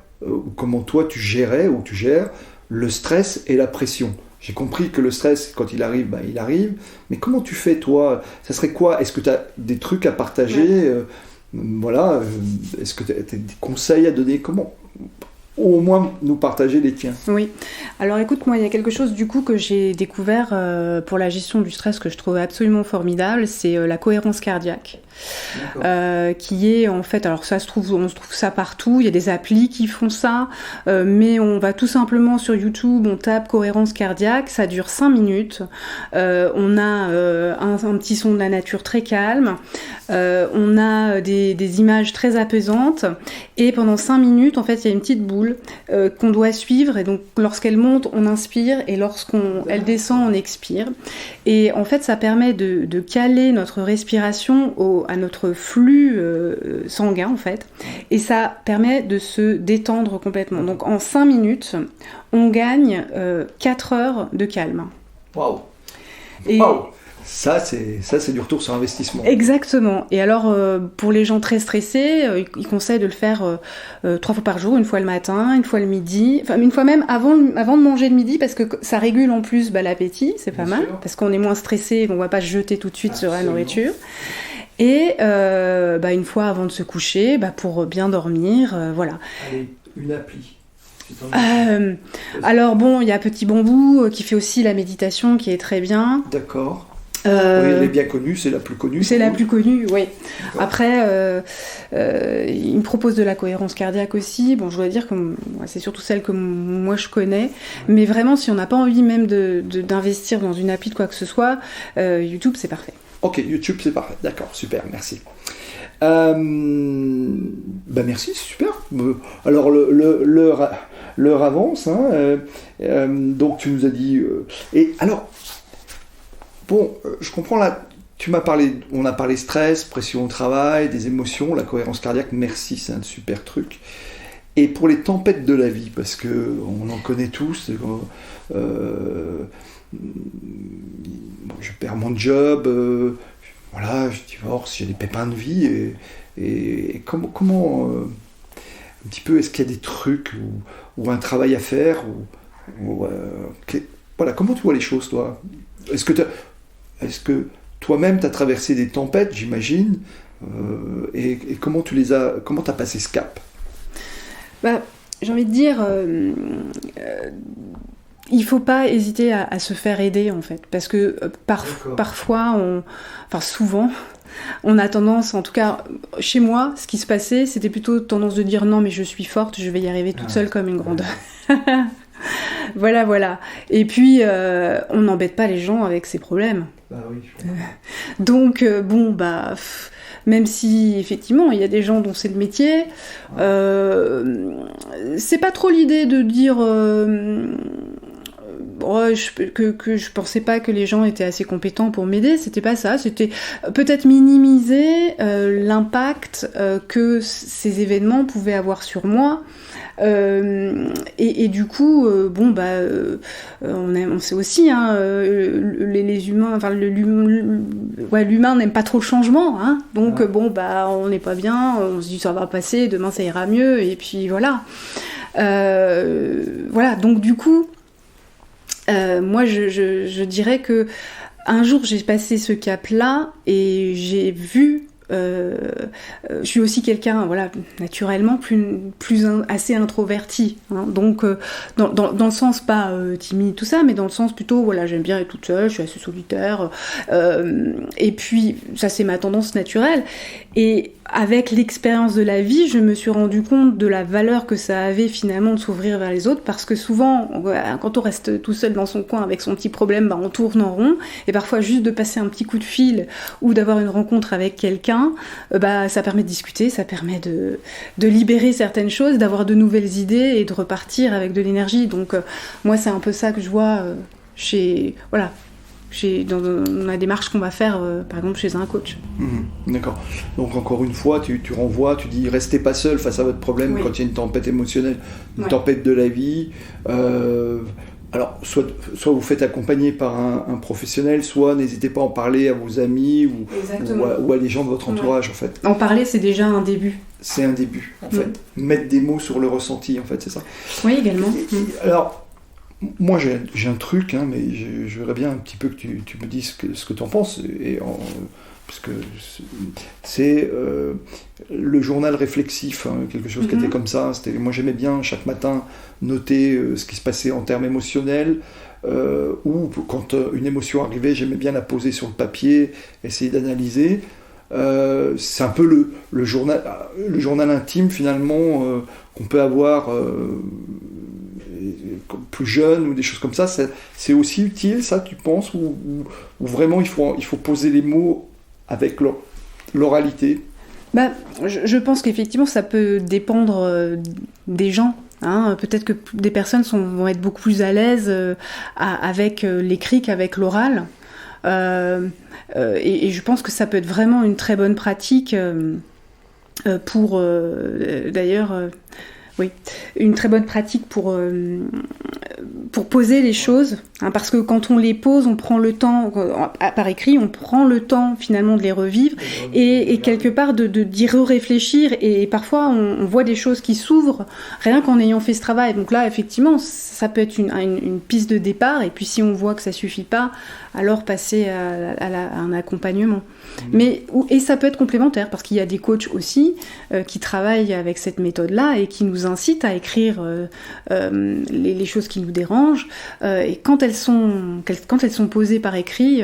[SPEAKER 1] comment toi tu gérais ou tu gères le stress et la pression? J'ai compris que le stress, quand il arrive, il arrive, mais comment tu fais toi? Ça serait quoi? Est-ce que tu as des trucs à partager? Voilà, est-ce que tu as des conseils à donner? Comment? Ou au moins nous partager les tiens.
[SPEAKER 2] Oui. Alors écoute, moi il y a quelque chose du coup que j'ai découvert pour la gestion du stress que je trouve absolument formidable, c'est la cohérence cardiaque. Qui est en fait, alors on se trouve ça partout, il y a des applis qui font ça, mais on va tout simplement sur YouTube, on tape cohérence cardiaque, ça dure 5 minutes, on a un petit son de la nature très calme, on a des images très apaisantes, et pendant 5 minutes en fait il y a une petite boule qu'on doit suivre, et donc lorsqu'elle monte on inspire, et lorsqu'elle descend on expire, et en fait ça permet de caler notre respiration à notre flux sanguin en fait, et ça permet de se détendre complètement. Donc en 5 minutes on gagne 4 heures de calme.
[SPEAKER 1] Waouh. Ça, c'est du retour sur investissement.
[SPEAKER 2] Exactement. Et alors, pour les gens très stressés, ils conseillent de le faire 3 fois par jour, une fois le matin, une fois le midi, enfin une fois même avant de manger le midi, parce que ça régule en plus l'appétit, c'est pas mal, parce qu'on est moins stressé, on va pas se jeter tout de suite sur la nourriture. Et une fois avant de se coucher, pour bien dormir, voilà.
[SPEAKER 1] Allez, une appli.
[SPEAKER 2] Alors bon, il y a Petit Bambou qui fait aussi la méditation, qui est très bien.
[SPEAKER 1] D'accord. Oui, elle est bien connue, c'est la plus connue.
[SPEAKER 2] C'est la plus connue, oui. D'accord. Après, il me propose de la cohérence cardiaque aussi. Bon, je dois dire que c'est surtout celle que moi je connais. Mais vraiment, si on n'a pas envie même d'investir dans une appli de quoi que ce soit, YouTube, c'est parfait.
[SPEAKER 1] Ok, YouTube, c'est parfait. D'accord, super, merci. Merci, c'est super. Alors, l'heure avance. Hein, donc, tu nous as dit... et alors... Bon, je comprends là, on a parlé stress, pression au travail, des émotions, la cohérence cardiaque, merci, c'est un super truc. Et pour les tempêtes de la vie, parce que on en connaît tous, je perds mon job, voilà, je divorce, j'ai des pépins de vie, et comment un petit peu, est-ce qu'il y a des trucs ou un travail à faire, voilà, comment tu vois les choses, toi ? Est-ce que toi-même, tu as traversé des tempêtes, j'imagine, et comment t'as passé ce cap ?
[SPEAKER 2] J'ai envie de dire, il ne faut pas hésiter à se faire aider, en fait, parce que parfois, souvent, on a tendance, en tout cas, chez moi, ce qui se passait, c'était plutôt tendance de dire non, mais je suis forte, je vais y arriver toute seule comme une grande. Voilà. Et puis, on n'embête pas les gens avec ses problèmes.
[SPEAKER 1] Oui,
[SPEAKER 2] donc, même si, effectivement, il y a des gens dont c'est le métier, c'est pas trop l'idée de dire que je pensais pas que les gens étaient assez compétents pour m'aider, c'était pas ça, c'était peut-être minimiser l'impact que ces événements pouvaient avoir sur moi. Et du coup, on sait aussi, hein, les humains, l'humain n'aime pas trop le changement, hein, donc on n'est pas bien, on se dit ça va passer, demain ça ira mieux, et puis voilà. Donc du coup, moi je dirais que un jour j'ai passé ce cap-là et j'ai vu. Je suis aussi quelqu'un, naturellement assez introverti, hein, donc dans le sens pas timide tout ça, mais dans le sens plutôt j'aime bien être toute seule, je suis assez solitaire, et puis ça c'est ma tendance naturelle. Et avec l'expérience de la vie, je me suis rendu compte de la valeur que ça avait finalement de s'ouvrir vers les autres, parce que souvent, quand on reste tout seul dans son coin avec son petit problème, on tourne en rond, et parfois juste de passer un petit coup de fil ou d'avoir une rencontre avec quelqu'un, ça permet de discuter, ça permet de libérer certaines choses, d'avoir de nouvelles idées et de repartir avec de l'énergie. Donc moi, c'est un peu ça que je vois dans la démarche qu'on va faire, par exemple, chez un coach.
[SPEAKER 1] D'accord. Donc, encore une fois, tu renvoies, tu dis, restez pas seul face à votre problème quand il y a une tempête émotionnelle, une tempête de la vie. Alors, soit vous faites accompagner par un professionnel, soit n'hésitez pas à en parler à vos amis ou à les gens de votre entourage, en fait.
[SPEAKER 2] En parler, c'est déjà un début.
[SPEAKER 1] C'est un début, en fait. Mettre des mots sur le ressenti, en fait, c'est ça.
[SPEAKER 2] Oui, également.
[SPEAKER 1] Alors, moi, j'ai un truc, hein, mais je voudrais bien un petit peu que tu me dises ce que tu en penses, parce que c'est le journal réflexif, hein, quelque chose qui était comme ça. Moi, j'aimais bien chaque matin noter ce qui se passait en termes émotionnels, ou quand une émotion arrivait, j'aimais bien la poser sur le papier, essayer d'analyser. C'est un peu le journal intime, finalement, qu'on peut avoir plus jeune ou des choses comme ça. C'est aussi utile, ça, tu penses, ou vraiment il faut poser les mots avec l'oralité?
[SPEAKER 2] Je pense qu'effectivement ça peut dépendre des gens, hein. Peut-être que des personnes vont être beaucoup plus à l'aise avec l'écrit qu'avec l'oral, et je pense que ça peut être vraiment une très bonne pratique une très bonne pratique pour pour poser les choses, parce que quand on les pose, on prend le temps, par écrit, on prend le temps finalement de les revivre et quelque part d'y réfléchir, et parfois on voit des choses qui s'ouvrent rien qu'en ayant fait ce travail. Donc là, effectivement, ça peut être une piste de départ, et puis si on voit que ça suffit pas, alors passer à un accompagnement. Et ça peut être complémentaire, parce qu'il y a des coachs aussi qui travaillent avec cette méthode-là et qui nous incitent à écrire les choses qui nous dérangent. Et quand elles sont posées par écrit,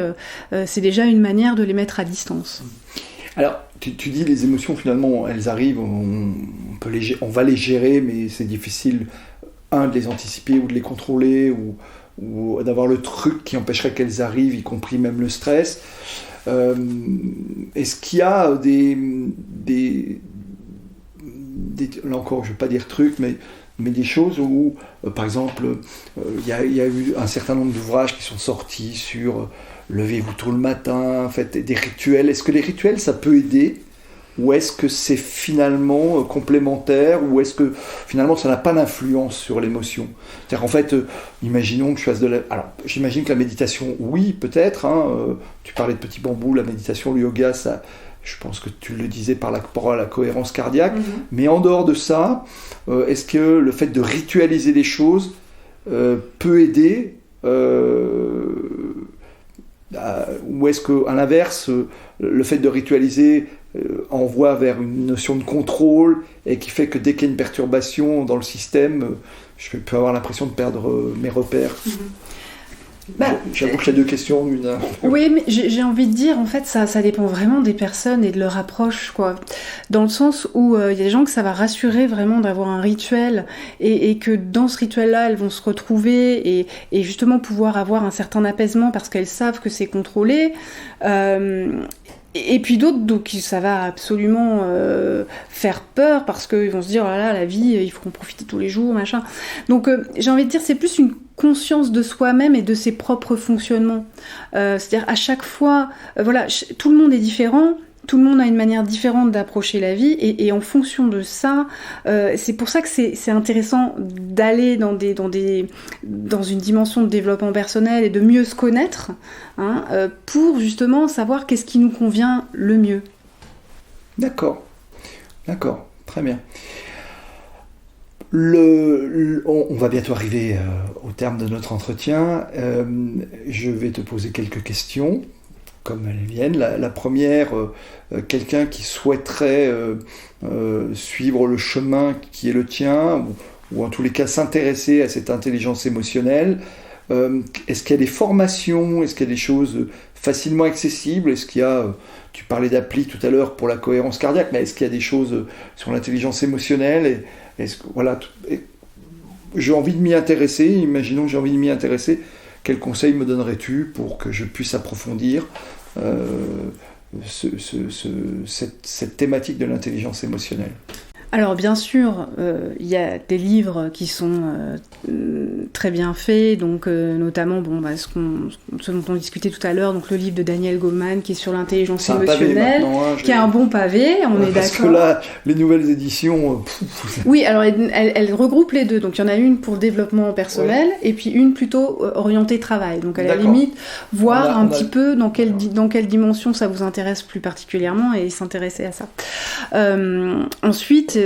[SPEAKER 2] c'est déjà une manière de les mettre à distance.
[SPEAKER 1] Alors, tu dis les émotions, finalement, elles arrivent, on va les gérer, mais c'est difficile, de les anticiper ou de les contrôler, ou d'avoir le truc qui empêcherait qu'elles arrivent, y compris même le stress. Est-ce qu'il y a là encore, je ne vais pas dire trucs, mais des choses où, par exemple, il y a eu un certain nombre d'ouvrages qui sont sortis sur levez-vous tôt le matin, faites des rituels. Est-ce que les rituels, ça peut aider, ou est-ce que c'est finalement complémentaire, ou est-ce que finalement ça n'a pas d'influence sur l'émotion? C'est-à-dire, en fait, imaginons que je fasse alors, j'imagine que la méditation, oui, peut-être, tu parlais de petits bambous, la méditation, le yoga, ça, je pense que tu le disais par rapport à la cohérence cardiaque, mais en dehors de ça, est-ce que le fait de ritualiser les choses peut aider, ou est-ce qu'à l'inverse, le fait de ritualiser envoie vers une notion de contrôle, et qui fait que dès qu'il y a une perturbation dans le système, je peux avoir l'impression de perdre mes repères? J'avoue que j'ai deux questions en une.
[SPEAKER 2] Oui, mais j'ai envie de dire, en fait, ça dépend vraiment des personnes et de leur approche, quoi. Dans le sens où il y a des gens que ça va rassurer vraiment d'avoir un rituel, et que dans ce rituel-là, elles vont se retrouver et justement pouvoir avoir un certain apaisement parce qu'elles savent que c'est contrôlé. Et puis d'autres, donc ça va absolument faire peur, parce qu'ils vont se dire, oh là là, la vie, il faut en profiter tous les jours, machin. Donc j'ai envie de dire, c'est plus une conscience de soi-même et de ses propres fonctionnements. C'est-à-dire, à chaque fois, tout le monde est différent, tout le monde a une manière différente d'approcher la vie, et en fonction de ça, c'est pour ça que c'est intéressant d'aller dans une dimension de développement personnel et de mieux se connaître, pour justement savoir qu'est-ce qui nous convient le mieux.
[SPEAKER 1] D'accord, très bien. On va bientôt arriver au terme de notre entretien. Je vais te poser quelques questions, comme elles viennent. La première, quelqu'un qui souhaiterait suivre le chemin qui est le tien, ou en tous les cas s'intéresser à cette intelligence émotionnelle, est-ce qu'il y a des formations, est-ce qu'il y a des choses facilement accessibles, est-ce qu'il y a, tu parlais d'appli tout à l'heure pour la cohérence cardiaque, mais est-ce qu'il y a des choses sur l'intelligence émotionnelle, j'ai envie de m'y intéresser, imaginons que j'ai envie de m'y intéresser, quels conseils me donnerais-tu pour que je puisse approfondir cette thématique de l'intelligence émotionnelle?
[SPEAKER 2] Alors bien sûr, il y a des livres qui sont très bien faits, donc notamment ce dont on discutait tout à l'heure, donc le livre de Daniel Goleman qui est sur l'intelligence émotionnelle, qui est un bon pavé, on est
[SPEAKER 1] parce
[SPEAKER 2] d'accord.
[SPEAKER 1] Parce que là, les nouvelles éditions...
[SPEAKER 2] Oui, alors elle regroupe les deux, donc il y en a une pour le développement personnel, et puis une plutôt orientée travail, donc à la limite, voir un petit peu dans quelle dimension ça vous intéresse plus particulièrement, et s'intéresser à ça. Ensuite,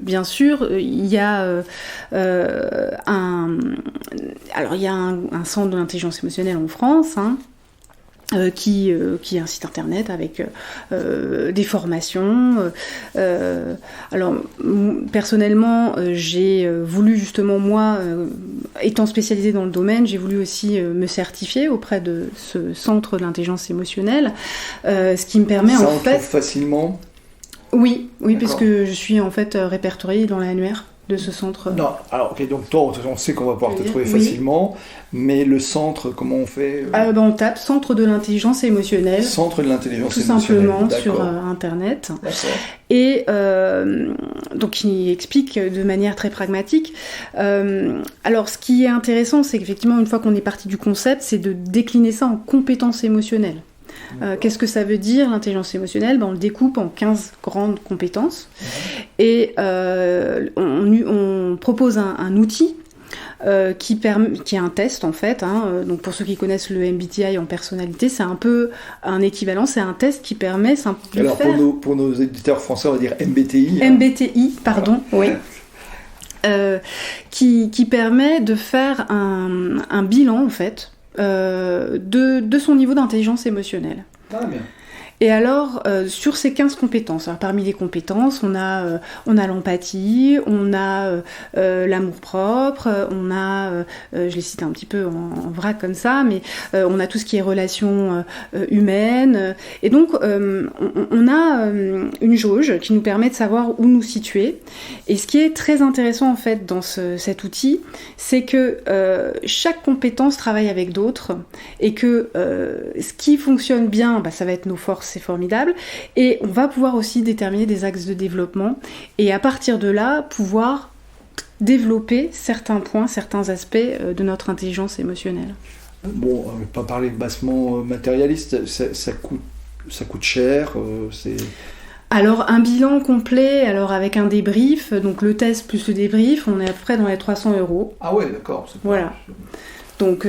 [SPEAKER 2] bien sûr, il y a un centre de l'intelligence émotionnelle en France, qui est un site internet avec des formations. Alors personnellement, j'ai voulu justement, moi, étant spécialisée dans le domaine, j'ai voulu aussi me certifier auprès de ce centre de l'intelligence émotionnelle, ce qui me permet
[SPEAKER 1] ça,
[SPEAKER 2] en fait...
[SPEAKER 1] trouve facilement?
[SPEAKER 2] Oui, puisque je suis en fait répertoriée dans l'annuaire de ce centre.
[SPEAKER 1] Non, alors ok, donc toi, on sait qu'on va pouvoir te trouver facilement, mais le centre, comment on fait
[SPEAKER 2] on tape Centre de l'intelligence émotionnelle.
[SPEAKER 1] Centre de l'intelligence
[SPEAKER 2] émotionnelle. Tout simplement
[SPEAKER 1] D'accord.
[SPEAKER 2] sur Internet.
[SPEAKER 1] D'accord.
[SPEAKER 2] Et donc il explique de manière très pragmatique. Alors ce qui est intéressant, c'est qu'effectivement, une fois qu'on est parti du concept, c'est de décliner ça en compétences émotionnelles. Qu'est-ce que ça veut dire, l'intelligence émotionnelle? On le découpe en 15 grandes compétences, et on propose un outil qui est un test en fait. Donc pour ceux qui connaissent le MBTI en personnalité, c'est un peu un équivalent. C'est un test qui permet de
[SPEAKER 1] Alors
[SPEAKER 2] faire...
[SPEAKER 1] pour nos éditeurs français, on va dire MBTI.
[SPEAKER 2] MBTI, pardon, oui. Qui permet de faire un bilan en fait de son niveau d'intelligence émotionnelle.
[SPEAKER 1] Ah, bien.
[SPEAKER 2] Et alors, sur ces 15 compétences, alors parmi les compétences, on a l'empathie, on a l'amour-propre, on a, je les cite un petit peu en vrac comme ça, mais on a tout ce qui est relations humaines. Et donc, on a une jauge qui nous permet de savoir où nous situer. Et ce qui est très intéressant, en fait, dans cet outil, c'est que chaque compétence travaille avec d'autres et que ce qui fonctionne bien, ça va être nos forces, c'est formidable, et on va pouvoir aussi déterminer des axes de développement et à partir de là pouvoir développer certains points, certains aspects de notre intelligence émotionnelle.
[SPEAKER 1] Bon, on ne va pas parler bassement matérialiste, ça coûte cher, c'est...
[SPEAKER 2] Alors un bilan complet, alors avec un débrief, donc le test plus le débrief, on est à peu près dans les 300 €.
[SPEAKER 1] Ah ouais, d'accord.
[SPEAKER 2] Voilà. Donc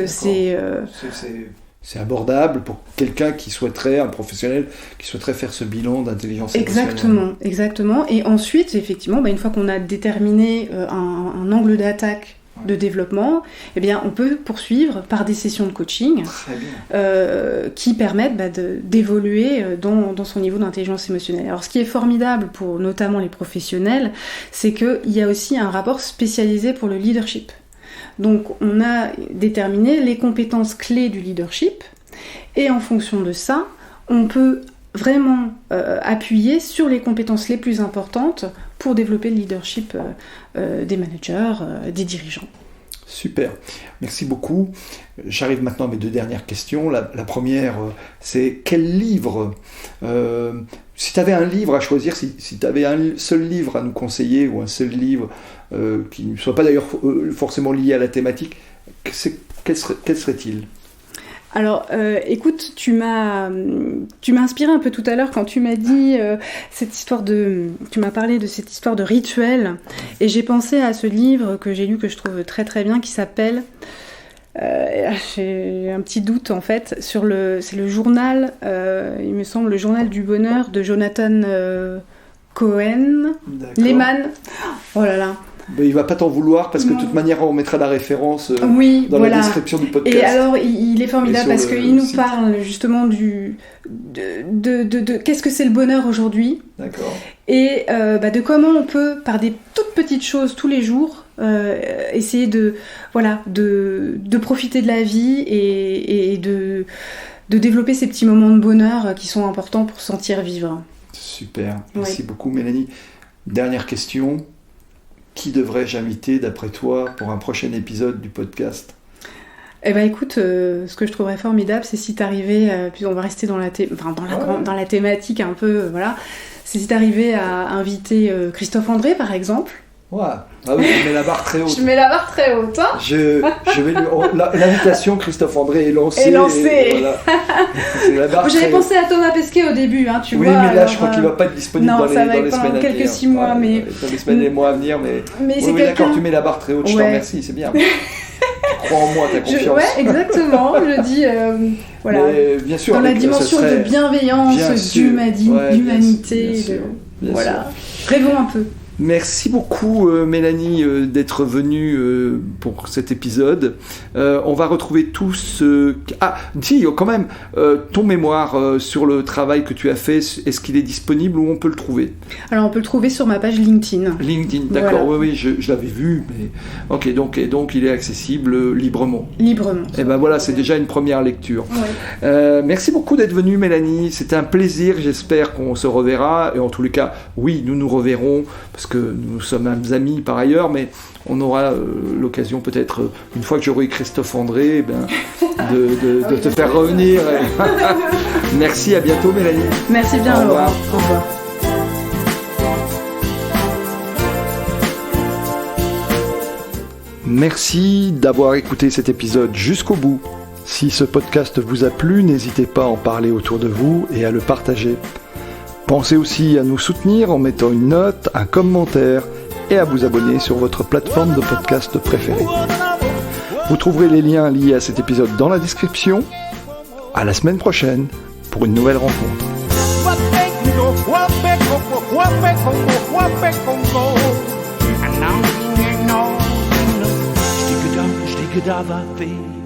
[SPEAKER 1] c'est abordable pour quelqu'un qui souhaiterait, un professionnel qui souhaiterait faire ce bilan d'intelligence émotionnelle.
[SPEAKER 2] Exactement. Et ensuite, effectivement, une fois qu'on a déterminé un angle d'attaque de développement, eh bien, on peut poursuivre par des sessions de coaching qui permettent d'évoluer dans son niveau d'intelligence émotionnelle. Alors, ce qui est formidable pour notamment les professionnels, c'est qu'il y a aussi un rapport spécialisé pour le leadership. Donc, on a déterminé les compétences clés du leadership et en fonction de ça, on peut vraiment appuyer sur les compétences les plus importantes pour développer le leadership des managers, des dirigeants.
[SPEAKER 1] Super, merci beaucoup. J'arrive maintenant à mes 2 dernières questions. La première, c'est quel livre si tu avais un livre à choisir, si tu avais un seul livre à nous conseiller, ou un seul livre qui ne soit pas d'ailleurs forcément lié à la thématique, quel serait-il ?
[SPEAKER 2] Alors, écoute, tu m'as inspiré un peu tout à l'heure quand tu m'as dit tu m'as parlé de cette histoire de rituel, et j'ai pensé à ce livre que j'ai lu, que je trouve très très bien, qui s'appelle, j'ai un petit doute en fait, c'est le journal, il me semble, le journal du bonheur de Jonathan Cohen, Lehman. Oh là là.
[SPEAKER 1] Mais il va pas t'en vouloir parce que de toute manière on mettra la référence dans la description du podcast.
[SPEAKER 2] Et alors il est formidable parce qu'il nous parle justement de qu'est-ce que c'est le bonheur aujourd'hui.
[SPEAKER 1] D'accord.
[SPEAKER 2] Et de comment on peut, par des toutes petites choses tous les jours, essayer de profiter de la vie et de développer ces petits moments de bonheur qui sont importants pour se sentir vivre.
[SPEAKER 1] Super, merci beaucoup Mélanie. Dernière question. Qui devrais-je inviter, d'après toi, pour un prochain épisode du podcast ?
[SPEAKER 2] Eh ben écoute, ce que je trouverais formidable, c'est si t'arrivais, puis on va rester dans la thématique un peu, c'est si t'arrivais à inviter Christophe André, par exemple.
[SPEAKER 1] Ouais. Ah oui, je mets la barre très haute.
[SPEAKER 2] Je mets la barre très haute, hein.
[SPEAKER 1] Je vais l'invitation Christophe André est lancée. Voilà.
[SPEAKER 2] J'avais pensé à Thomas Pesquet au début, hein, tu vois.
[SPEAKER 1] Oui, mais là, je crois qu'il va pas être disponible dans les semaines à venir.
[SPEAKER 2] Quelques 6 mois, mais
[SPEAKER 1] dans les semaines et mois à venir, mais
[SPEAKER 2] c'est
[SPEAKER 1] d'accord, tu mets la barre très haute. Je te remercie, c'est bien. Tu crois en moi, t'as confiance.
[SPEAKER 2] Exactement. Je dis,
[SPEAKER 1] Mais, bien sûr,
[SPEAKER 2] dans la dimension de bienveillance, d'humanité, rêvons un peu.
[SPEAKER 1] Merci beaucoup Mélanie d'être venue pour cet épisode. On va retrouver tous... quand même, ton mémoire sur le travail que tu as fait, est-ce qu'il est disponible ou on peut le trouver ?
[SPEAKER 2] Alors on peut le trouver sur ma page LinkedIn.
[SPEAKER 1] LinkedIn, d'accord, oui, je l'avais vu. Mais... Ok, donc il est accessible librement.
[SPEAKER 2] Librement.
[SPEAKER 1] Et ben voilà, c'est déjà une première lecture.
[SPEAKER 2] Ouais.
[SPEAKER 1] Merci beaucoup d'être venue Mélanie, c'était un plaisir, j'espère qu'on se reverra. Et en tous les cas, oui, nous nous reverrons, parce que nous sommes amis par ailleurs, mais on aura l'occasion peut-être, une fois que j'aurai Christophe André, de te faire revenir. Merci, à bientôt Mélanie.
[SPEAKER 2] Merci bien Laurent. Au revoir.
[SPEAKER 1] Merci d'avoir écouté cet épisode jusqu'au bout. Si ce podcast vous a plu, n'hésitez pas à en parler autour de vous et à le partager. Pensez aussi à nous soutenir en mettant une note, un commentaire et à vous abonner sur votre plateforme de podcast préférée. Vous trouverez les liens liés à cet épisode dans la description. À la semaine prochaine pour une nouvelle rencontre.
[SPEAKER 3] Stikke dava fe